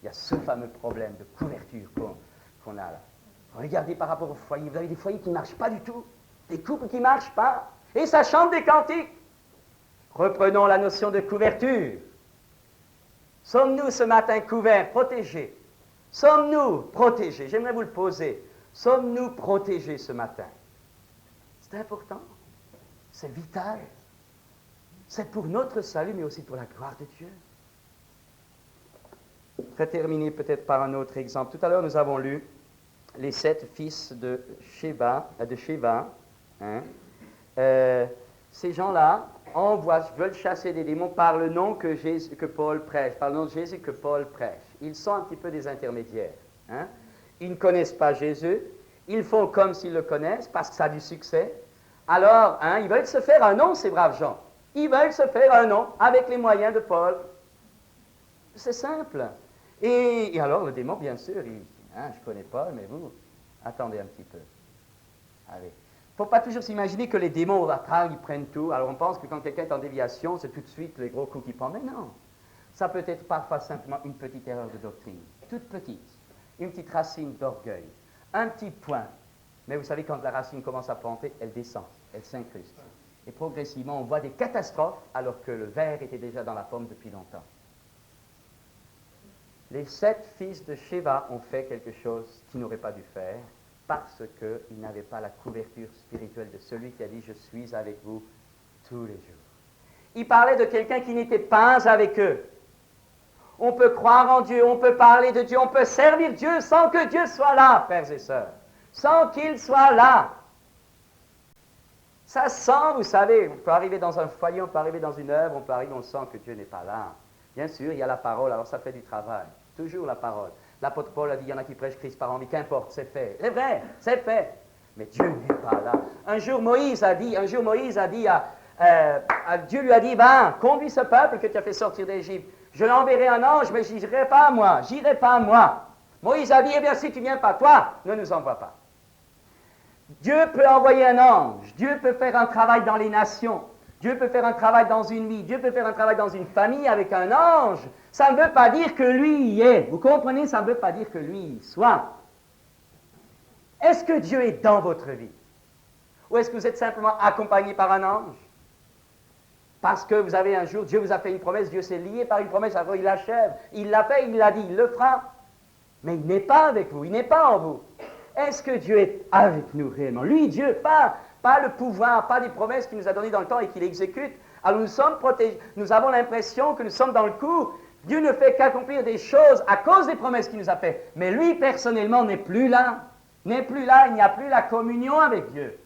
il y a ce fameux problème de couverture qu'on a là. Regardez par rapport au foyer, vous avez des foyers qui ne marchent pas du tout, des couples qui ne marchent pas, et ça chante des cantiques. Reprenons la notion de couverture. Sommes-nous ce matin couverts, protégés? Sommes-nous protégés? J'aimerais vous le poser. Sommes-nous protégés ce matin? C'est important. C'est vital. C'est pour notre salut, mais aussi pour la gloire de Dieu. Je vais terminer peut-être par un autre exemple. Tout à l'heure, nous avons lu les 7 fils de Sheba. Hein. Ces gens-là veulent chasser des démons par le nom que Paul prêche, par le nom de Jésus que Paul prêche. Ils sont un petit peu des intermédiaires. Hein. Ils ne connaissent pas Jésus. Ils font comme s'ils le connaissent parce que ça a du succès. Alors, ils veulent se faire un nom, ces braves gens. Ils veulent se faire un nom avec les moyens de Paul. C'est simple. Et alors, le démon, bien sûr, il dit, je connais Paul, mais vous, attendez un petit peu. Allez. Il ne faut pas toujours s'imaginer que les démons au lateral, ils prennent tout. Alors on pense que quand quelqu'un est en déviation, c'est tout de suite les gros coups qu'il prend. Mais non. Ça peut être parfois simplement une petite erreur de doctrine. Toute petite. Une petite racine d'orgueil. Un petit point. Mais vous savez, quand la racine commence à planter, elle descend. Elle s'incruste. Et progressivement, on voit des catastrophes alors que le ver était déjà dans la pomme depuis longtemps. Les 7 fils de Sheba ont fait quelque chose qu'ils n'auraient pas dû faire, parce qu'ils n'avaient pas la couverture spirituelle de celui qui a dit « Je suis avec vous tous les jours ». Il parlait de quelqu'un qui n'était pas avec eux. On peut croire en Dieu, on peut parler de Dieu, on peut servir Dieu sans que Dieu soit là, frères et sœurs. Sans qu'il soit là. Ça sent, vous savez, on peut arriver dans un foyer, on peut arriver dans une œuvre, on sent que Dieu n'est pas là. Bien sûr, il y a la parole, alors ça fait du travail. Toujours la parole. L'apôtre Paul a dit, il y en a qui prêchent Christ par an, mais qu'importe, c'est fait. C'est vrai, c'est fait. Mais Dieu n'est pas là. Un jour Moïse a dit Dieu lui a dit, conduis ce peuple que tu as fait sortir d'Égypte. Je l'enverrai un ange, mais j'irai pas moi. Moïse a dit, eh bien, si tu viens pas, toi, ne nous envoie pas. Dieu peut envoyer un ange. Dieu peut faire un travail dans les nations. Dieu peut faire un travail dans une vie. Dieu peut faire un travail dans une famille avec un ange. Ça ne veut pas dire que lui y est. Vous comprenez? Ça ne veut pas dire que lui y soit. Est-ce que Dieu est dans votre vie? Ou est-ce que vous êtes simplement accompagné par un ange? Parce que vous avez un jour, Dieu vous a fait une promesse, Dieu s'est lié par une promesse, alors il l'achève. Il l'a fait, il l'a dit, il le fera. Mais il n'est pas avec vous, il n'est pas en vous. Est-ce que Dieu est avec nous réellement? Lui, Dieu, pas le pouvoir, pas des promesses qu'il nous a données dans le temps et qu'il exécute, Alors nous sommes protégés, nous avons l'impression que nous sommes dans le coup. Dieu ne fait qu'accomplir des choses à cause des promesses qu'il nous a faites. Mais lui, personnellement, n'est plus là. N'est plus là, il n'y a plus la communion avec Dieu.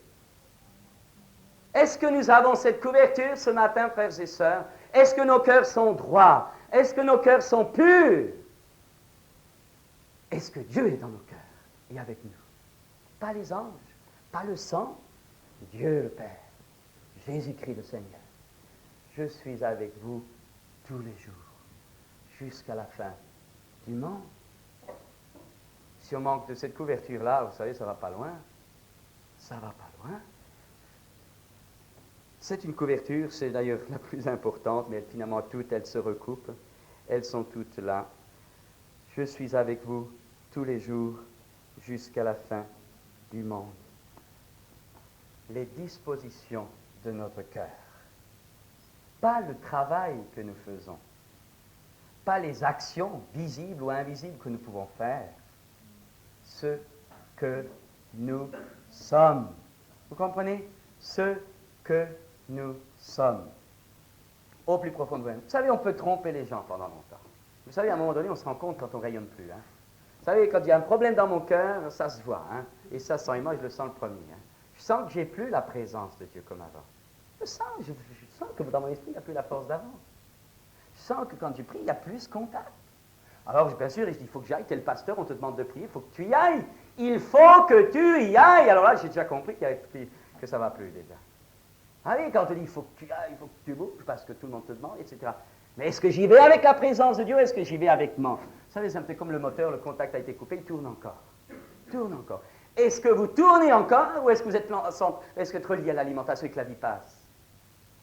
Est-ce que nous avons cette couverture ce matin, frères et sœurs? Est-ce que nos cœurs sont droits? Est-ce que nos cœurs sont purs? Est-ce que Dieu est dans nos cœurs et avec nous? Pas les anges, pas le sang, Dieu le Père, Jésus-Christ le Seigneur. Je suis avec vous tous les jours, jusqu'à la fin du monde. Si on manque de cette couverture-là, vous savez, ça ne va pas loin. Ça ne va pas loin. C'est une couverture, c'est d'ailleurs la plus importante, mais finalement toutes, elles se recoupent. Elles sont toutes là. Je suis avec vous tous les jours jusqu'à la fin du monde. Les dispositions de notre cœur. Pas le travail que nous faisons. Pas les actions visibles ou invisibles que nous pouvons faire. Ce que nous sommes. Vous comprenez? Ce que nous sommes. Au plus profond de nous-mêmes. Vous savez, on peut tromper les gens pendant longtemps. Vous savez, à un moment donné, on se rend compte quand on ne rayonne plus. Hein. Vous savez, quand il y a un problème dans mon cœur, ça se voit. Hein, et ça sent, et moi je le sens le premier. Hein. Je sens que j'ai plus la présence de Dieu comme avant. Je sens que dans mon esprit, il n'y a plus la force d'avant. Je sens que quand je prie, il n'y a plus ce contact. Alors, bien sûr, je dis, il faut que j'aille, tu es le pasteur, on te demande de prier, il faut que tu y ailles. Il faut que tu y ailles. Alors là, j'ai déjà compris que ça ne va plus déjà. Ah oui, quand on te dit, il faut que tu ailles, il faut que tu bouges, parce que tout le monde te demande, etc. Mais est-ce que j'y vais avec la présence de Dieu, est-ce que j'y vais avec moi? Vous savez, c'est un peu comme le moteur, le contact a été coupé, il tourne encore. Tourne encore. Est-ce que vous tournez encore, ou est-ce que vous êtes relié à l'alimentation et que la vie passe?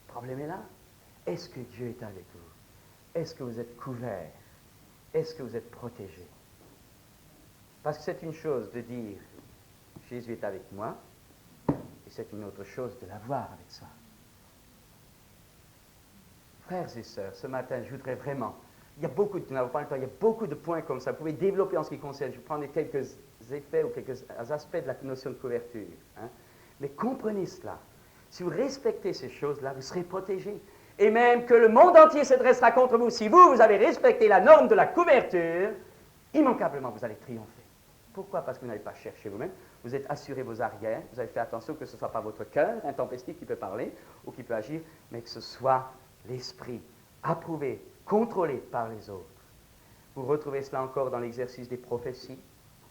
Le problème est là. Est-ce que Dieu est avec vous? Est-ce que vous êtes couverts? Est-ce que vous êtes protégés? Parce que c'est une chose de dire, Jésus est avec moi, et c'est une autre chose de l'avoir avec ça. Frères et sœurs, ce matin, je voudrais vraiment, il y a beaucoup de points comme ça, vous pouvez développer en ce qui concerne, je vais prendre quelques effets ou quelques aspects de la notion de couverture. Hein. Mais comprenez cela, si vous respectez ces choses-là, vous serez protégés. Et même que le monde entier se dressera contre vous, si vous avez respecté la norme de la couverture, immanquablement vous allez triompher. Pourquoi? Parce que vous n'avez pas cherché vous-même, vous êtes assuré vos arrières, vous avez fait attention que ce ne soit pas votre cœur intempestif qui peut parler ou qui peut agir, mais que ce soit l'esprit approuvé, contrôlé par les autres. Vous retrouvez cela encore dans l'exercice des prophéties,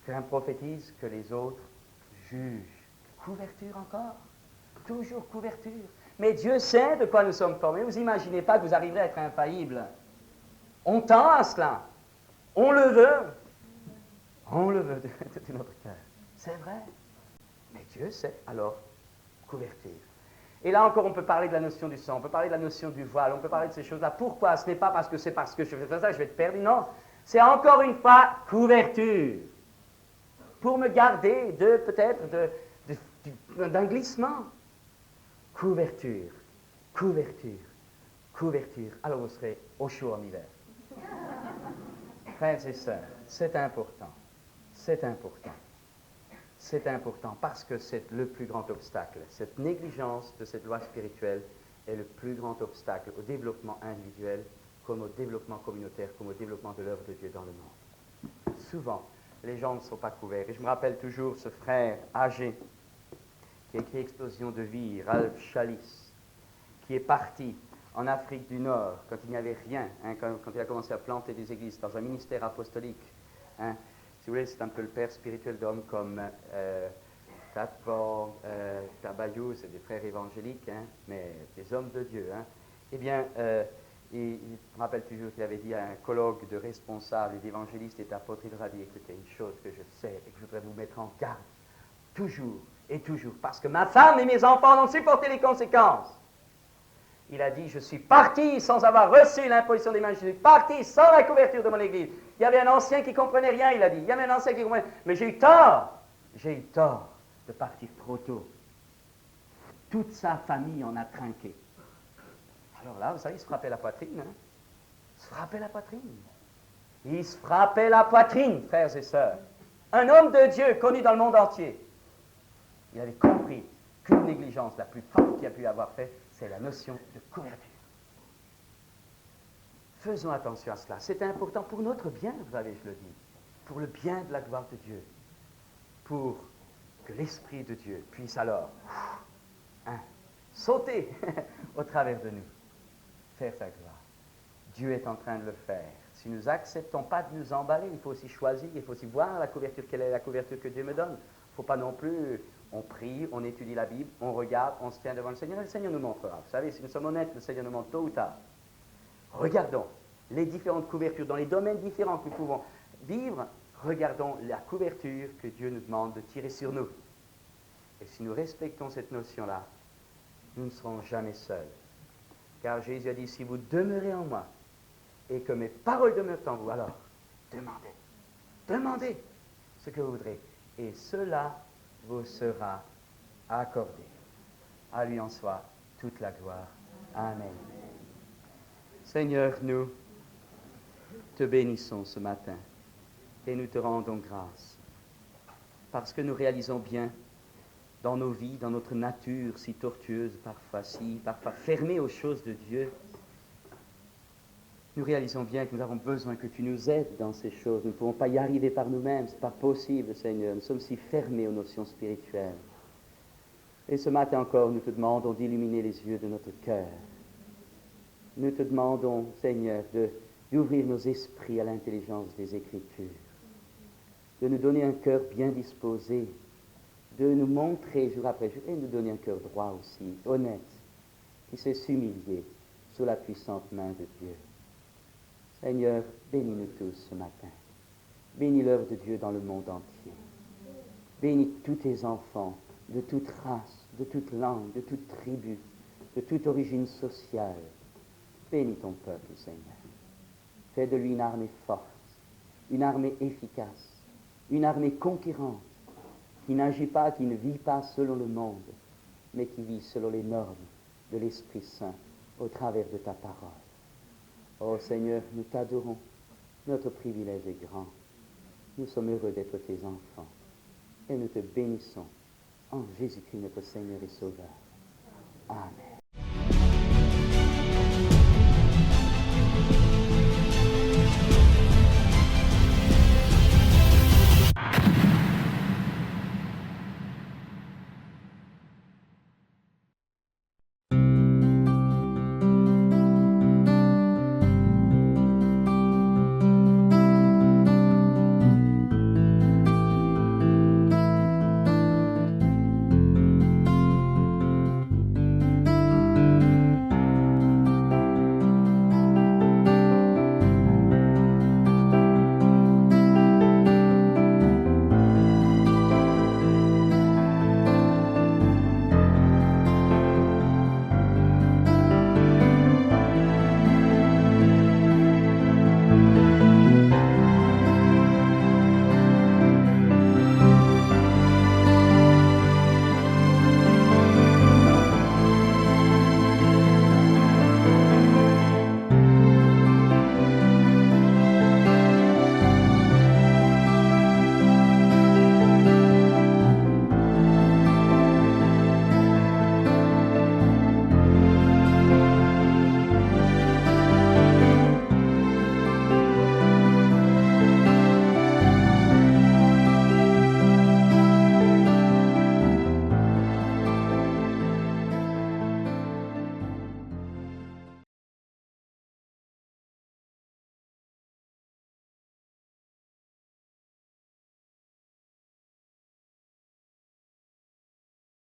que l'un prophétise, que les autres jugent. Couverture encore, toujours couverture. Mais Dieu sait de quoi nous sommes formés. Vous n'imaginez pas que vous arriverez à être infaillible. On tend à cela. On le veut. On le veut de notre cœur. C'est vrai. Mais Dieu sait. Alors, couverture. Et là encore, on peut parler de la notion du sang, on peut parler de la notion du voile, on peut parler de ces choses-là. Pourquoi? Ce n'est pas parce que je fais ça, je vais te perdre. Non. C'est encore une fois couverture. Pour me garder d'un glissement. Couverture, couverture, couverture. Alors vous serez au chaud en hiver. Frères et sœurs, c'est important. C'est important. C'est important parce que c'est le plus grand obstacle. Cette négligence de cette loi spirituelle est le plus grand obstacle au développement individuel, comme au développement communautaire, comme au développement de l'œuvre de Dieu dans le monde. Souvent, les gens ne sont pas couverts. Et je me rappelle toujours ce frère âgé qui a écrit Explosion de vie, Ralph Chalice, qui est parti en Afrique du Nord quand il n'y avait rien, hein, quand il a commencé à planter des églises dans un ministère apostolique. Hein. Si vous voulez, c'est un peu le père spirituel d'hommes comme Tatford, Tabayou, c'est des frères évangéliques, hein, mais des hommes de Dieu. Hein. Eh bien, il me rappelle toujours qu'il avait dit à un colloque de responsables et d'évangélistes et d'apôtres, il leur a dit, écoutez, une chose que je sais et que je voudrais vous mettre en garde, toujours et toujours, parce que ma femme et mes enfants ont supporté les conséquences. Il a dit, je suis parti sans avoir reçu l'imposition des mains, je suis parti sans la couverture de mon église. Il y avait un ancien qui ne comprenait rien, il a dit, il y avait un ancien qui comprenait, mais j'ai eu tort de partir trop tôt. Toute sa famille en a trinqué. Alors là, vous savez, il se frappait la poitrine. Hein? Il se frappait la poitrine. Il se frappait la poitrine, frères et sœurs. Un homme de Dieu connu dans le monde entier. Il avait compris qu'une négligence la plus forte qu'il a pu avoir fait, c'est la notion de couverture. Faisons attention à cela. C'est important pour notre bien, vous savez, je le dis. Pour le bien de la gloire de Dieu. Pour que l'Esprit de Dieu puisse alors sauter au travers de nous. Faire sa gloire. Dieu est en train de le faire. Si nous n'acceptons pas de nous emballer, il faut aussi choisir, il faut aussi voir la couverture, quelle est la couverture que Dieu me donne. Il ne faut pas non plus, on prie, on étudie la Bible, on regarde, on se tient devant le Seigneur, et le Seigneur nous montrera. Vous savez, si nous sommes honnêtes, le Seigneur nous montre tôt ou tard. Regardons les différentes couvertures dans les domaines différents que nous pouvons vivre. Regardons la couverture que Dieu nous demande de tirer sur nous. Et si nous respectons cette notion-là, nous ne serons jamais seuls. Car Jésus a dit, si vous demeurez en moi, et que mes paroles demeurent en vous, alors demandez ce que vous voudrez, et cela vous sera accordé. À lui en soit toute la gloire. Amen. Seigneur, nous te bénissons ce matin, et nous te rendons grâce, parce que nous réalisons bien dans nos vies, dans notre nature si tortueuse parfois fermée aux choses de Dieu, nous réalisons bien que nous avons besoin que tu nous aides dans ces choses. Nous ne pouvons pas y arriver par nous-mêmes, ce n'est pas possible, Seigneur. Nous sommes si fermés aux notions spirituelles. Et ce matin encore, nous te demandons d'illuminer les yeux de notre cœur. Nous te demandons, Seigneur, d'ouvrir nos esprits à l'intelligence des Écritures, de nous donner un cœur bien disposé, de nous montrer jour après jour, et de nous donner un cœur droit aussi, honnête, qui sait s'humilier sous la puissante main de Dieu. Seigneur, bénis-nous tous ce matin. Bénis l'œuvre de Dieu dans le monde entier. Bénis tous tes enfants, de toute race, de toute langue, de toute tribu, de toute origine sociale. Bénis ton peuple, Seigneur. Fais de lui une armée forte, une armée efficace, une armée conquérante, qui n'agit pas, qui ne vit pas selon le monde, mais qui vit selon les normes de l'Esprit Saint au travers de ta parole. Oh Seigneur, nous t'adorons. Notre privilège est grand. Nous sommes heureux d'être tes enfants. Et nous te bénissons en Jésus-Christ, notre Seigneur et Sauveur. Amen.